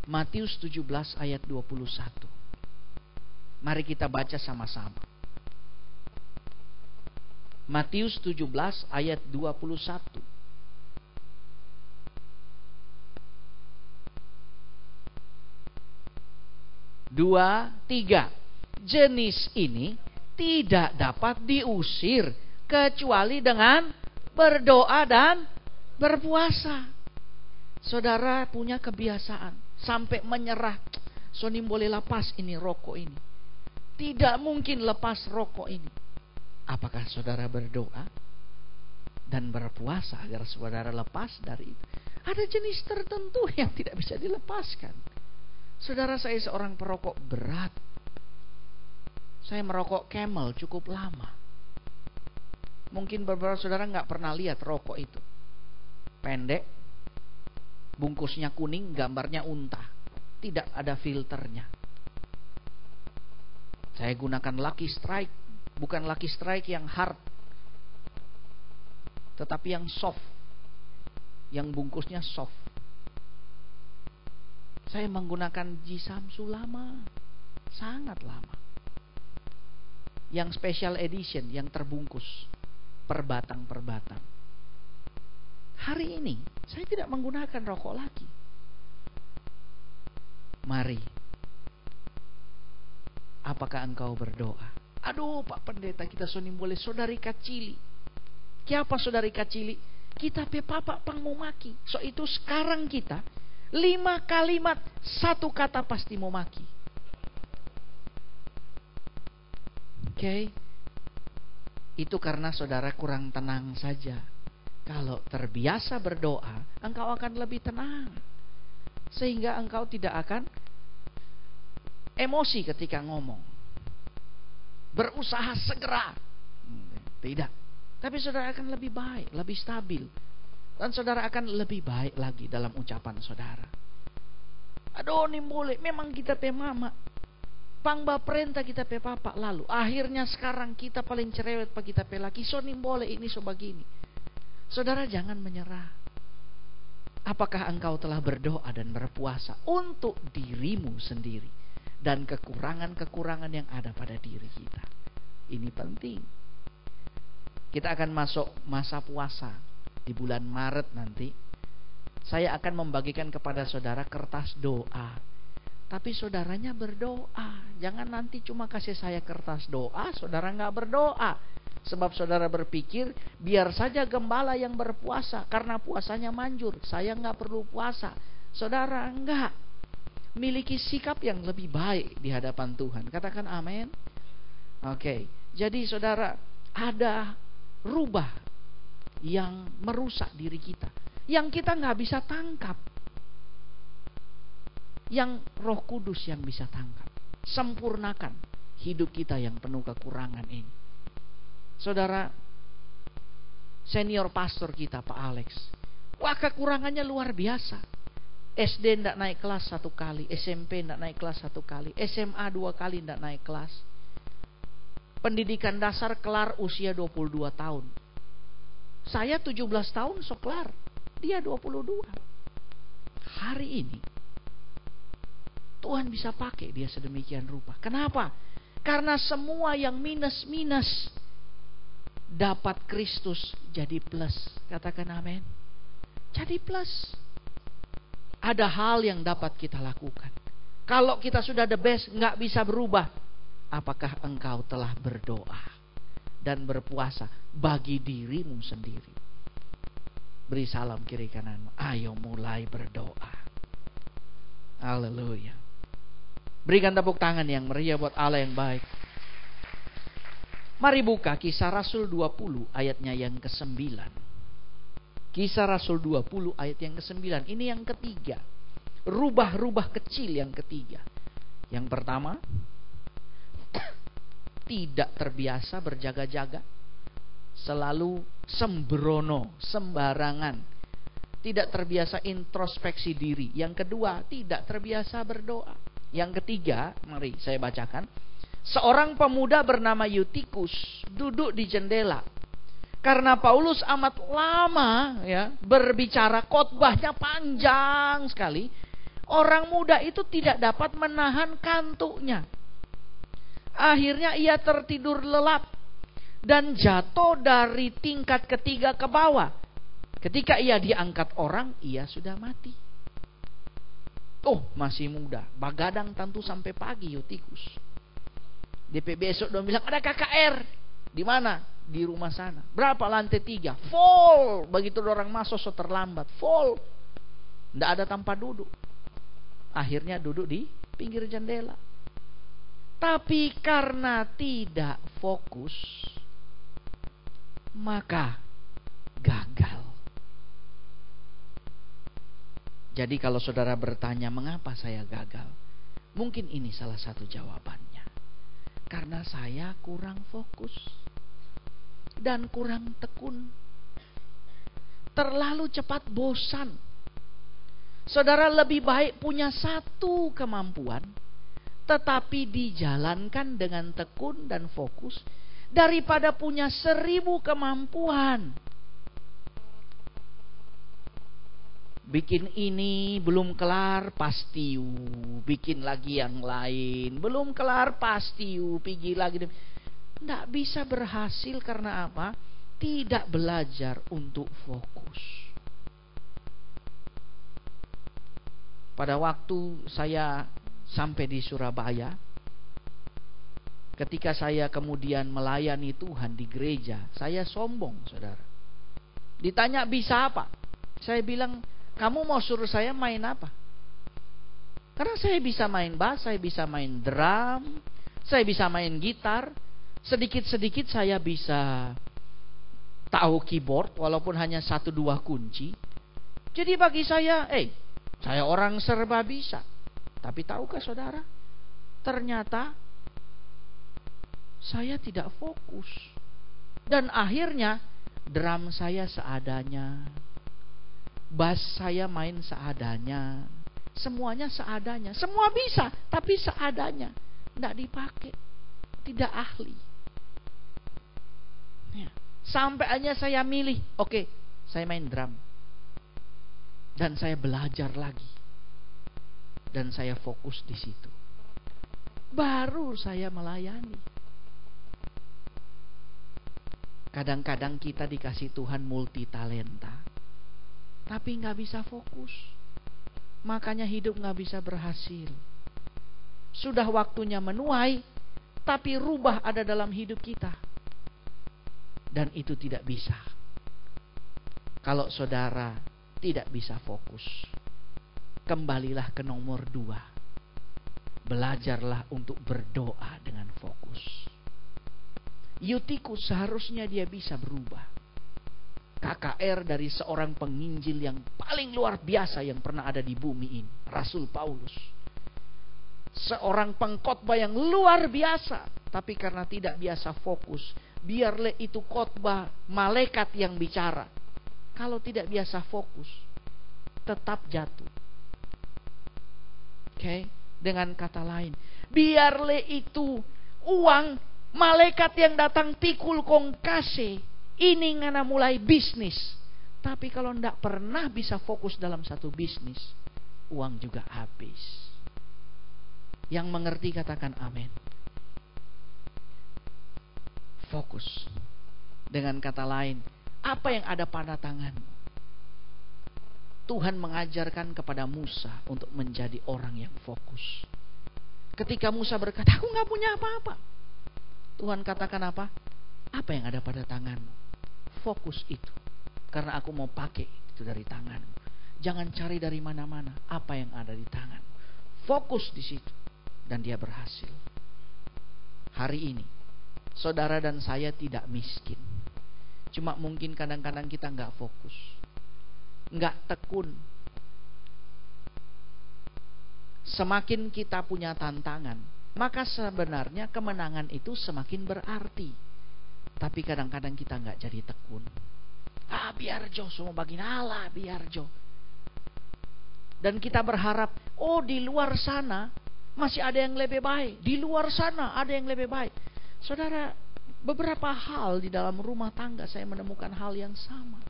Matius 17 ayat 21. Mari kita baca sama-sama. Matius 17 ayat 21. 2, 3. Jenis ini tidak dapat diusir kecuali dengan berdoa dan berpuasa. Saudara punya kebiasaan sampai menyerah. Sonim boleh lepas ini rokok ini. Tidak mungkin lepas rokok ini. Apakah saudara berdoa dan berpuasa agar saudara lepas dari itu? Ada jenis tertentu yang tidak bisa dilepaskan. Saudara, saya seorang perokok berat. Saya merokok Camel cukup lama. Mungkin beberapa saudara nggak pernah lihat rokok itu. Pendek, bungkusnya kuning, gambarnya unta. Tidak ada filternya. Saya gunakan Lucky Strike. Bukan Lucky Strike yang hard, tetapi yang soft. Yang bungkusnya soft. Saya menggunakan Jisamsu lama. Sangat lama. Yang special edition, yang terbungkus per batang. Hari ini saya tidak menggunakan rokok lagi. Mari, apakah engkau berdoa? Aduh Pak Pendeta, kita sonim boleh saudari kacili. Kiapa saudari kacili? Kita pe papa pang mau maki. So itu sekarang kita 5 kalimat 1 kata pasti mau maki. Oke. Itu karena saudara kurang tenang saja. Kalau terbiasa berdoa, engkau akan lebih tenang. Sehingga engkau tidak akan emosi ketika ngomong. Berusaha segera. Tidak. Tapi saudara akan lebih baik, lebih stabil. Dan saudara akan lebih baik lagi dalam ucapan saudara. Aduh, ini boleh. Memang kita temama. pangba perintah kita pe papa lalu. Akhirnya sekarang kita paling cerewet pa kita pe laki. So nim boleh ini so begini. Saudara jangan menyerah. Apakah engkau telah berdoa dan berpuasa untuk dirimu sendiri dan kekurangan-kekurangan yang ada pada diri kita? Ini penting. Kita akan masuk masa puasa di bulan Maret nanti. Saya akan membagikan kepada saudara kertas doa. Tapi saudaranya berdoa. Jangan nanti cuma kasih saya kertas doa, saudara nggak berdoa. Sebab saudara berpikir, biar saja gembala yang berpuasa, karena puasanya manjur, saya nggak perlu puasa. Saudara enggak. Miliki sikap yang lebih baik di hadapan Tuhan. Katakan amin. Oke. Jadi saudara, ada rubah yang merusak diri kita, yang kita nggak bisa tangkap, yang Roh Kudus yang bisa tangkap. Sempurnakan hidup kita yang penuh kekurangan ini. Saudara, senior pastor kita Pak Alex, wah kekurangannya luar biasa. SD ndak naik kelas 1 kali, SMP ndak naik kelas 1 kali, SMA 2 kali ndak naik kelas. Pendidikan dasar kelar usia 22 tahun. Saya 17 tahun so kelar, dia 22. Hari ini Tuhan bisa pakai dia sedemikian rupa. Kenapa? Karena semua yang minus-minus dapat Kristus jadi plus. Katakan amin. Jadi plus. Ada hal yang dapat kita lakukan. Kalau kita sudah the best, nggak bisa berubah. Apakah engkau telah berdoa dan berpuasa bagi dirimu sendiri? Beri salam kiri kananmu. Ayo mulai berdoa. Haleluya. Berikan tepuk tangan yang meriah buat Allah yang baik. Mari buka Kisah Rasul 20 ayatnya yang ke-9. Kisah Rasul 20 ayat yang ke-9. Ini yang ketiga. Rubah-rubah kecil yang ketiga. Yang pertama, tidak terbiasa berjaga-jaga. Selalu sembrono, sembarangan. Tidak terbiasa introspeksi diri. Yang kedua, tidak terbiasa berdoa. Yang ketiga, mari saya bacakan. Seorang pemuda bernama Eutikus duduk di jendela. Karena Paulus amat lama ya berbicara, khotbahnya panjang sekali. Orang muda itu tidak dapat menahan kantuknya. Akhirnya ia tertidur lelap dan jatuh dari tingkat ketiga ke bawah. Ketika ia diangkat orang, ia sudah mati. Oh, masih muda, bagadang tentu sampai pagi Eutikus. DP besok dia bilang ada KKR. Di mana? Di rumah sana. Berapa? Lantai 3. Full. Begitu orang masuk so terlambat. Full. Tidak ada tempat duduk. Akhirnya duduk di pinggir jendela. Tapi karena tidak fokus, maka gagal. Jadi kalau saudara bertanya mengapa saya gagal, mungkin ini salah satu jawabannya. Karena saya kurang fokus dan kurang tekun. Terlalu cepat bosan. Saudara lebih baik punya satu kemampuan, tetapi dijalankan dengan tekun dan fokus, daripada punya 1000 kemampuan. Bikin ini belum kelar pasti bikin lagi yang lain, belum kelar pasti pergi lagi. Tidak bisa berhasil karena apa? Tidak belajar untuk fokus. Pada waktu saya sampai di Surabaya, ketika saya kemudian melayani Tuhan di gereja, saya sombong, saudara. Ditanya bisa apa? Saya bilang, kamu mau suruh saya main apa? Karena saya bisa main bass, saya bisa main drum, saya bisa main gitar. Sedikit-sedikit saya bisa tahu keyboard, walaupun hanya 1-2 kunci. Jadi bagi saya, saya orang serba bisa. Tapi tahukah saudara? Ternyata saya tidak fokus. Dan akhirnya drum saya seadanya, bass saya main seadanya, semuanya seadanya. Semua bisa, tapi seadanya. Tidak dipakai. Tidak ahli. Ya. Sampai hanya saya milih, oke, saya main drum. Dan saya belajar lagi. Dan saya fokus di situ. Baru saya melayani. Kadang-kadang kita dikasih Tuhan multi talenta, tapi gak bisa fokus. Makanya hidup gak bisa berhasil. Sudah waktunya menuai, tapi rubah ada dalam hidup kita. Dan itu tidak bisa kalau saudara tidak bisa fokus. Kembalilah ke nomor 2. Belajarlah untuk berdoa dengan fokus. Eutikus seharusnya dia bisa berubah. KKR dari seorang penginjil yang paling luar biasa yang pernah ada di bumi ini, Rasul Paulus. Seorang pengkhotbah yang luar biasa, tapi karena tidak biasa fokus, biarlah itu khotbah malaikat yang bicara. Kalau tidak biasa fokus, tetap jatuh. Oke, dengan kata lain, biarlah itu uang malaikat yang datang pikul kong kasih, ini ngana mulai bisnis. Tapi kalau tidak pernah bisa fokus dalam satu bisnis, uang juga habis. Yang mengerti katakan amin. Fokus. Dengan kata lain, apa yang ada pada tanganmu? Tuhan mengajarkan kepada Musa untuk menjadi orang yang fokus. Ketika Musa berkata, aku gak punya apa-apa, Tuhan katakan apa? Apa yang ada pada tanganmu? Fokus itu. Karena aku mau pakai itu dari tanganmu. Jangan cari dari mana-mana. Apa yang ada di tanganmu? Fokus di situ. Dan dia berhasil. Hari ini saudara dan saya tidak miskin. Cuma mungkin kadang-kadang kita gak fokus, gak tekun. Semakin kita punya tantangan, maka sebenarnya kemenangan itu semakin berarti. Tapi kadang-kadang kita gak jadi tekun. Biar Jo, semua bagi Allah, biar Jo. Dan kita berharap, di luar sana masih ada yang lebih baik. Di luar sana ada yang lebih baik. Saudara, beberapa hal di dalam rumah tangga saya menemukan hal yang sama.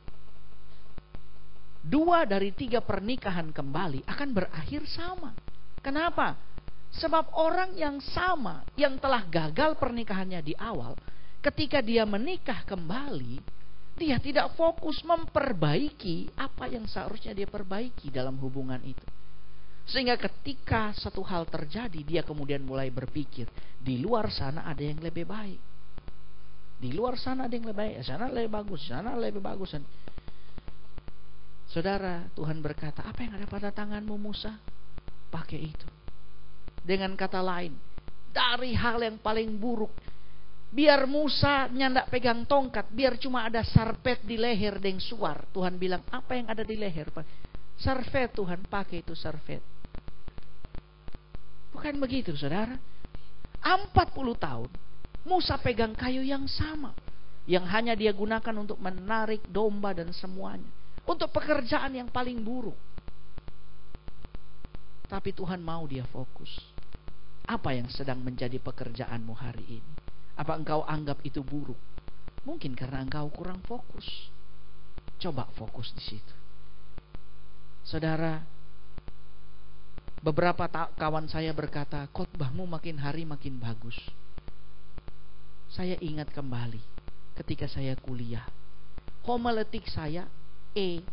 2 dari 3 pernikahan kembali akan berakhir sama. Kenapa? Sebab orang yang sama, yang telah gagal pernikahannya di awal, ketika dia menikah kembali, dia tidak fokus memperbaiki apa yang seharusnya dia perbaiki dalam hubungan itu. Sehingga ketika satu hal terjadi, dia kemudian mulai berpikir, di luar sana ada yang lebih baik. Di luar sana ada yang lebih baik, sana lebih bagus, sana lebih bagus. Saudara, Tuhan berkata, apa yang ada pada tanganmu Musa? Pakai itu. Dengan kata lain, dari hal yang paling buruk, biar Musa nyandak pegang tongkat, biar cuma ada sarpet di leher deng suar. Tuhan bilang, apa yang ada di leher? Sarpet, Tuhan pakai itu sarpet. Bukan begitu saudara. 40 tahun Musa pegang kayu yang sama, yang hanya dia gunakan untuk menarik domba dan semuanya, untuk pekerjaan yang paling buruk. Tapi Tuhan mau dia fokus. Apa yang sedang menjadi pekerjaanmu hari ini? Apa engkau anggap itu buruk? Mungkin karena engkau kurang fokus. Coba fokus di situ. Saudara, beberapa kawan saya berkata, khotbahmu makin hari makin bagus. Saya ingat kembali ketika saya kuliah, homiletik saya E,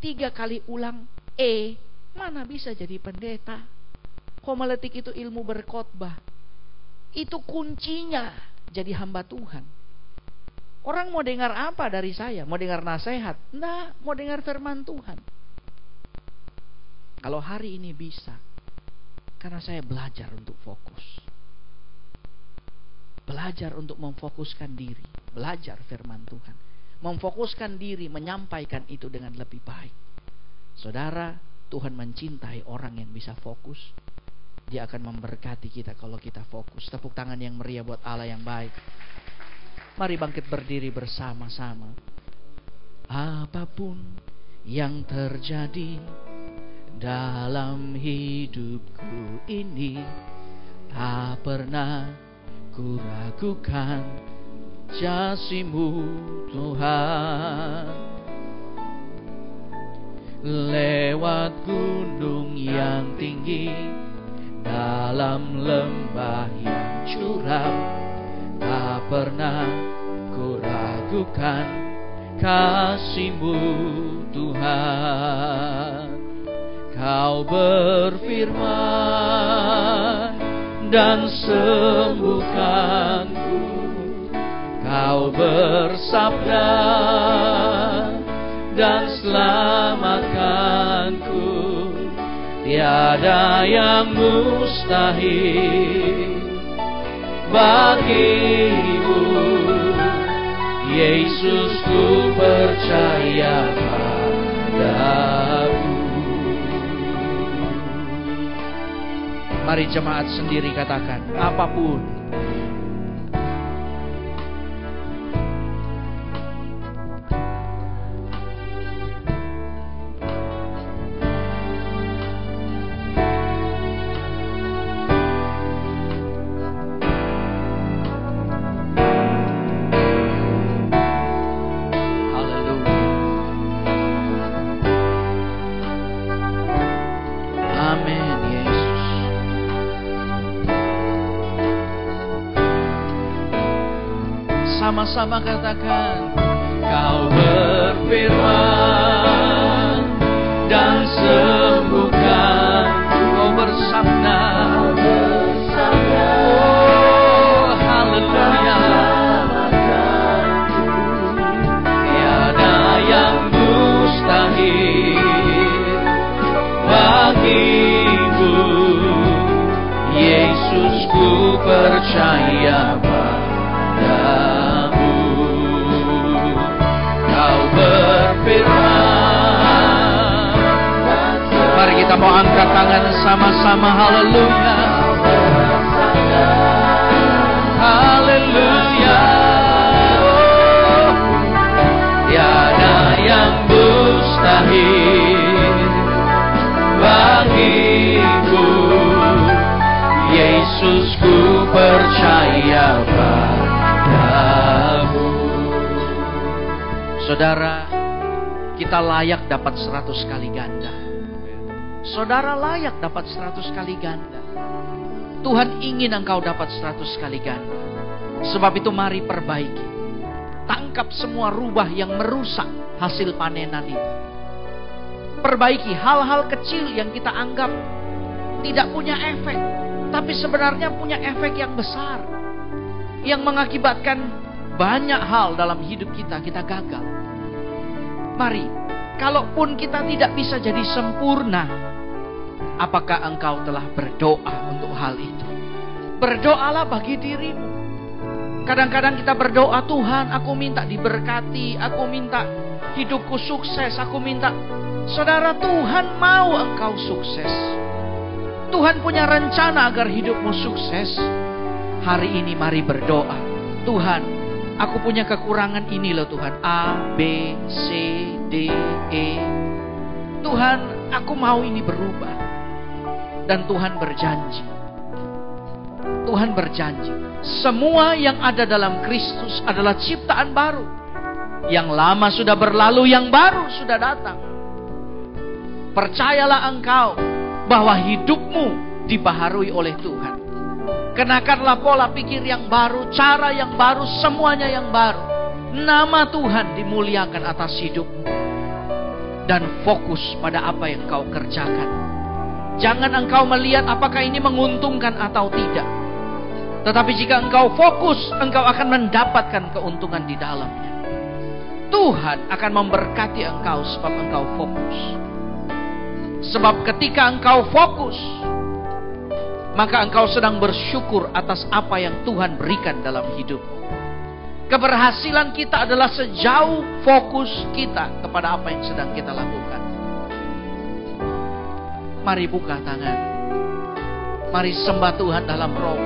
3 kali ulang E, mana bisa jadi pendeta? Homiletik itu ilmu berkhotbah. Itu kuncinya jadi hamba Tuhan. Orang mau dengar apa dari saya? Mau dengar nasihat? Nah, mau dengar firman Tuhan. Kalau hari ini bisa, karena saya belajar untuk fokus. Belajar untuk memfokuskan diri. Belajar firman Tuhan. Memfokuskan diri, menyampaikan itu dengan lebih baik. Saudara, Tuhan mencintai orang yang bisa fokus. Dia akan memberkati kita kalau kita fokus. Tepuk tangan yang meriah buat Allah yang baik. Mari bangkit berdiri bersama-sama. Apapun yang terjadi dalam hidupku ini, Tak pernah ku ragukan janji-Mu Tuhan. Lewat gunung yang tinggi, dalam lembah yang curam, tak pernah ku ragukan kasih-Mu Tuhan. Kau berfirman dan sembuhkanku, Kau bersabda dan selamatkanku. Tiada yang mustahil bagimu, Yesus, ku percaya padamu. Mari jemaat sendiri katakan, apapun. Sama-sama katakan, Kau berfirman dan sembuhkan, Kau bersabda, oh haleluya. Tiada yang mustahil bagimu, Yesus, ku percaya padamu. Mari kita mau angkat tangan sama-sama, haleluya, haleluya. Tiada yang mustahil bagimu, Yesus, ku percaya padamu. Saudara, kita layak dapat 100 kali ganda. Saudara layak dapat 100 kali ganda. Tuhan ingin engkau dapat 100 kali ganda. Sebab itu mari perbaiki. Tangkap semua rubah yang merusak hasil panenan itu. Perbaiki hal-hal kecil yang kita anggap tidak punya efek, tapi sebenarnya punya efek yang besar, yang mengakibatkan banyak hal dalam hidup kita gagal. Mari, kalaupun kita tidak bisa jadi sempurna, apakah engkau telah berdoa untuk hal itu? Berdoalah bagi dirimu. Kadang-kadang kita berdoa, Tuhan, aku minta diberkati, aku minta hidupku sukses, aku minta. Saudara, Tuhan mau engkau sukses. Tuhan punya rencana agar hidupmu sukses. Hari ini mari berdoa, Tuhan, aku punya kekurangan ini loh Tuhan. A, B, C, D, E. Tuhan, aku mau ini berubah. Dan Tuhan berjanji. Tuhan berjanji. Semua yang ada dalam Kristus adalah ciptaan baru. Yang lama sudah berlalu, yang baru sudah datang. Percayalah engkau bahwa hidupmu dibaharui oleh Tuhan. Kenakanlah pola pikir yang baru, cara yang baru, semuanya yang baru. Nama Tuhan dimuliakan atas hidupmu. Dan fokus pada apa yang kau kerjakan. Jangan engkau melihat apakah ini menguntungkan atau tidak. Tetapi jika engkau fokus, engkau akan mendapatkan keuntungan di dalamnya. Tuhan akan memberkati engkau sebab engkau fokus. Sebab ketika engkau fokus, maka engkau sedang bersyukur atas apa yang Tuhan berikan dalam hidupmu. Keberhasilan kita adalah sejauh fokus kita kepada apa yang sedang kita lakukan. Mari buka tangan. Mari sembah Tuhan dalam roh.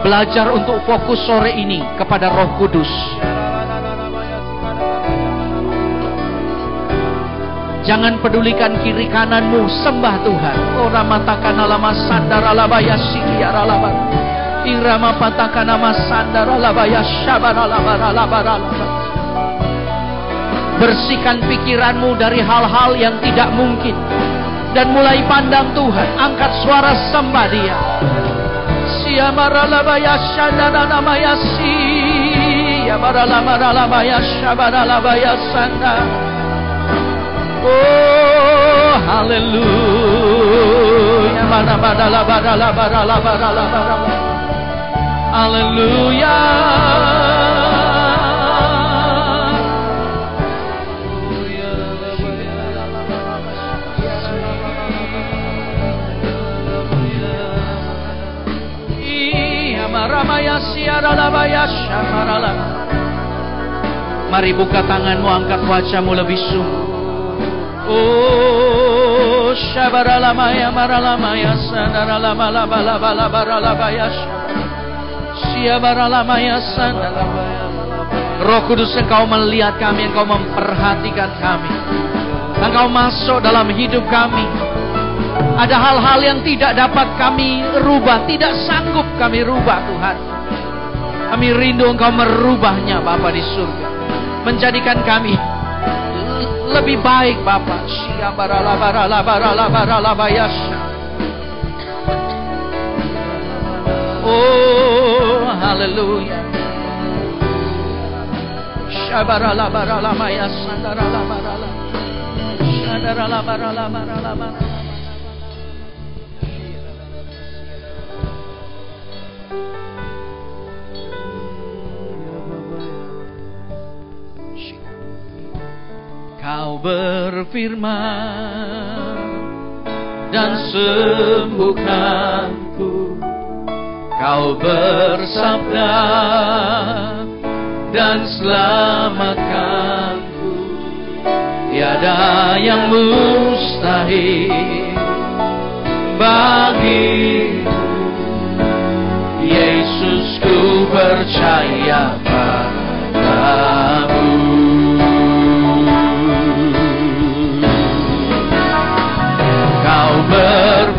Belajar untuk fokus sore ini kepada Roh Kudus. Jangan pedulikan kiri kananmu, sembah Tuhan. Ora matakana lama sandara labaya sikiara labar. Irama patakana masandara labaya syabara labara labara labara. Bersihkan pikiranmu dari hal-hal yang tidak mungkin dan mulai pandang Tuhan. Angkat suara sembah Dia. Siamara labaya sandara namaya si. Yamara labara labaya syabara labaya sandara. Oh, haleluya. Haleluya. Mari buka tanganmu, angkat wajahmu lebih sungguh. Oh, shabaralamaya maralamaya sandaralabalabalabalabaya siabaralamaya sandaralabaya. Roh Kudus, Engkau melihat kami, Engkau memperhatikan kami, Engkau masuk dalam hidup kami. Ada hal-hal yang tidak dapat kami rubah, tidak sanggup kami rubah Tuhan. Kami rindu Engkau merubahnya Bapa di surga, menjadikan kami lebih baik Bapa. Oh, haleluya. Kau berfirman dan sembuhkanku. Kau bersabda dan selamatkanku. Tiada yang mustahil bagimu. Yesus, ku percaya padamu.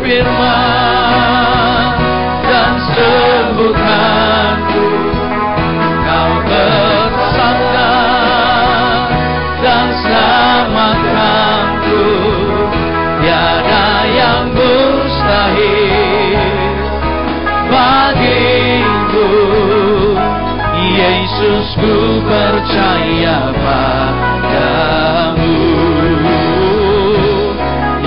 Berfirman dan sembuhkanku. Kau bersabda dan selamatkanku. Tiada yang mustahil bagimu. Yesus, ku percaya padamu.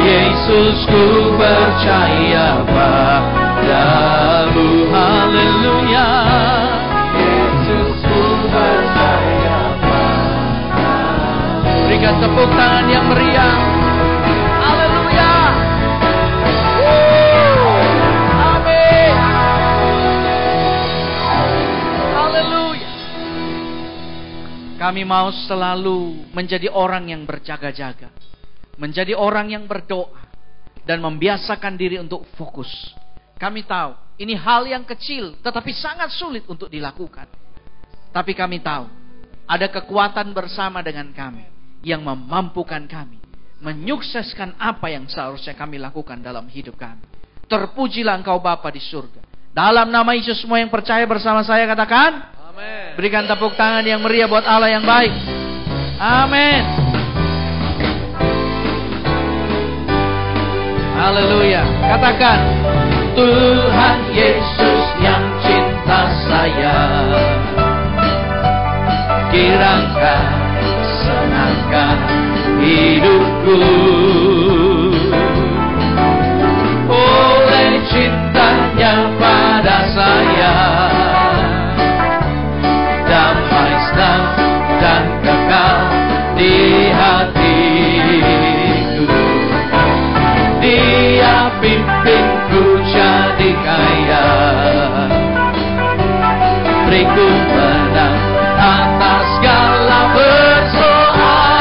Yesus, ku percaya padamu. Haleluya. Yesus, ku percaya padamu. Berikan tepuk tangan yang meriah. Haleluya. Amin. Haleluya. Kami mau selalu menjadi orang yang berjaga-jaga, menjadi orang yang berdoa, dan membiasakan diri untuk fokus. Kami tahu ini hal yang kecil tetapi sangat sulit untuk dilakukan. Tapi kami tahu ada kekuatan bersama dengan kami yang memampukan kami menyukseskan apa yang seharusnya kami lakukan dalam hidup kami. Terpujilah Engkau Bapa di surga. Dalam nama Yesus, semua yang percaya bersama saya katakan amin. Berikan tepuk tangan yang meriah buat Allah yang baik. Amin. Haleluya. Katakan, Tuhan Yesus yang cinta saya, kirangkan, senangkan hidupku. Oleh cintanya pada saya, damai senang dan kekal di hatiku. Dia pimpinku jadi kaya, beriku menang atas segala persoalan.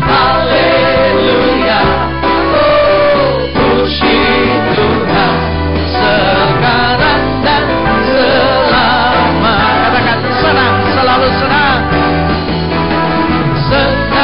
Haleluya. Oh, puji Tuhan sekarang dan selama. Katakan senang, selalu senang. Senang.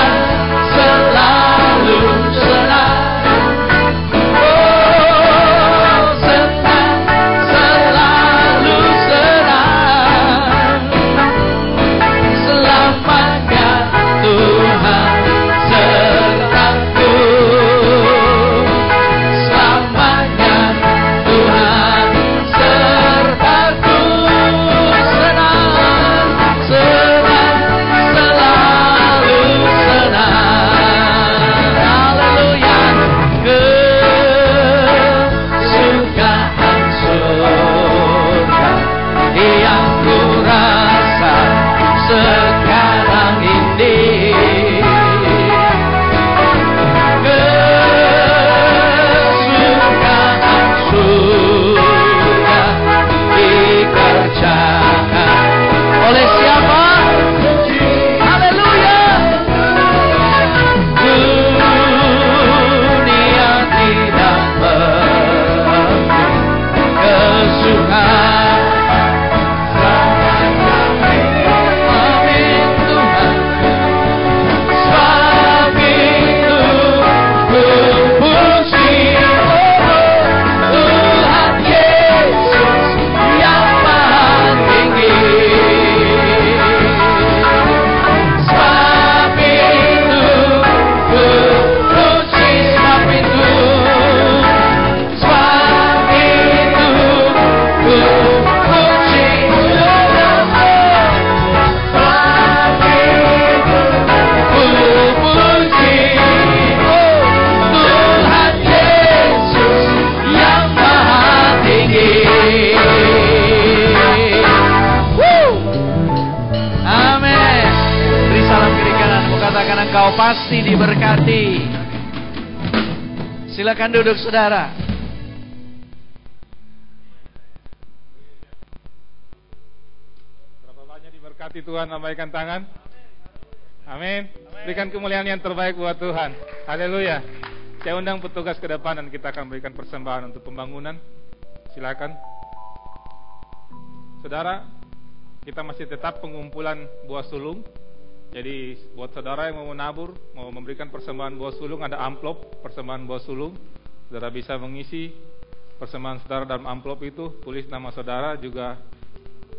engkau pasti diberkati. Silakan duduk saudara. Berapa banyak diberkati Tuhan, lambaikan tangan. Amin. Berikan kemuliaan yang terbaik buat Tuhan. Haleluya. Saya undang petugas ke depan dan kita akan berikan persembahan untuk pembangunan. Silakan. Saudara, kita masih tetap pengumpulan buah sulung. Jadi buat saudara yang mau menabur, mau memberikan persembahan buah sulung, ada amplop persembahan buah sulung. Saudara bisa mengisi persembahan saudara dalam amplop itu, tulis nama saudara juga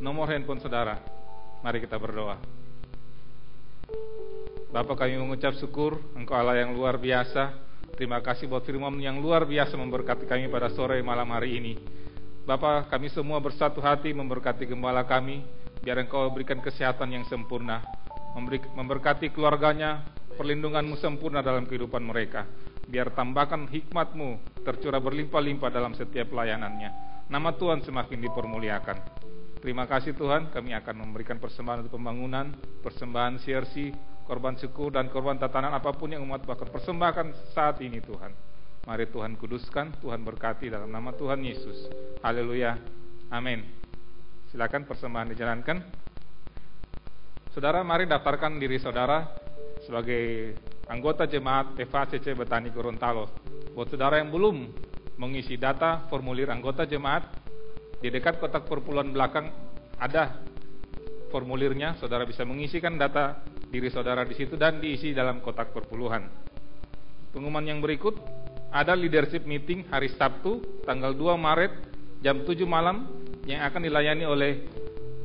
nomor handphone saudara. Mari kita berdoa. Bapa, kami mengucap syukur, Engkau Allah yang luar biasa. Terima kasih buat firman yang luar biasa memberkati kami pada sore malam hari ini. Bapa, kami semua bersatu hati memberkati gembala kami, biar Engkau berikan kesehatan yang sempurna, memberkati keluarganya, perlindungan-Mu sempurna dalam kehidupan mereka. Biar tambahkan hikmat-Mu tercurah berlimpah-limpah dalam setiap pelayanannya. Nama Tuhan semakin dipermuliakan. Terima kasih Tuhan, kami akan memberikan persembahan untuk pembangunan, persembahan CRC, korban syukur dan korban tatanan apapun yang umat bakal persembahkan saat ini Tuhan. Mari Tuhan kuduskan, Tuhan berkati dalam nama Tuhan Yesus. Haleluya. Amin. Silakan persembahan dijalankan. Saudara, mari daftarkan diri saudara sebagai anggota jemaat TFACC Betani Gorontalo. Buat saudara yang belum mengisi data formulir anggota jemaat, di dekat kotak perpuluhan belakang ada formulirnya. Saudara bisa mengisikan data diri saudara di situ dan diisi dalam kotak perpuluhan. Pengumuman yang berikut, ada leadership meeting hari Sabtu tanggal 2 Maret jam 7 malam yang akan dilayani oleh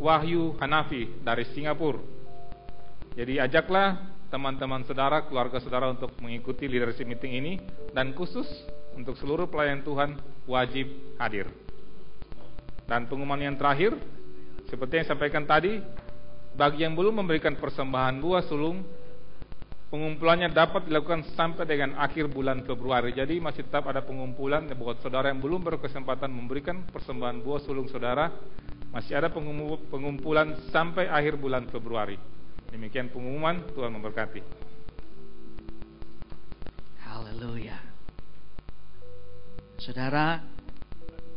Wahyu Hanafi dari Singapura. Jadi ajaklah teman-teman saudara, keluarga saudara untuk mengikuti leadership meeting ini, dan khusus untuk seluruh pelayan Tuhan wajib hadir. Dan pengumuman yang terakhir, seperti yang sampaikan tadi, bagi yang belum memberikan persembahan buah sulung, pengumpulannya dapat dilakukan sampai dengan akhir bulan Februari. Jadi masih tetap ada pengumpulan buat saudara yang belum berkesempatan memberikan persembahan buah sulung saudara. Masih ada pengumpulan sampai akhir bulan Februari. Demikian pengumuman, Tuhan memberkati. Haleluya. Saudara,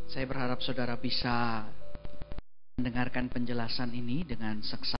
saya berharap saudara bisa mendengarkan penjelasan ini dengan seksama.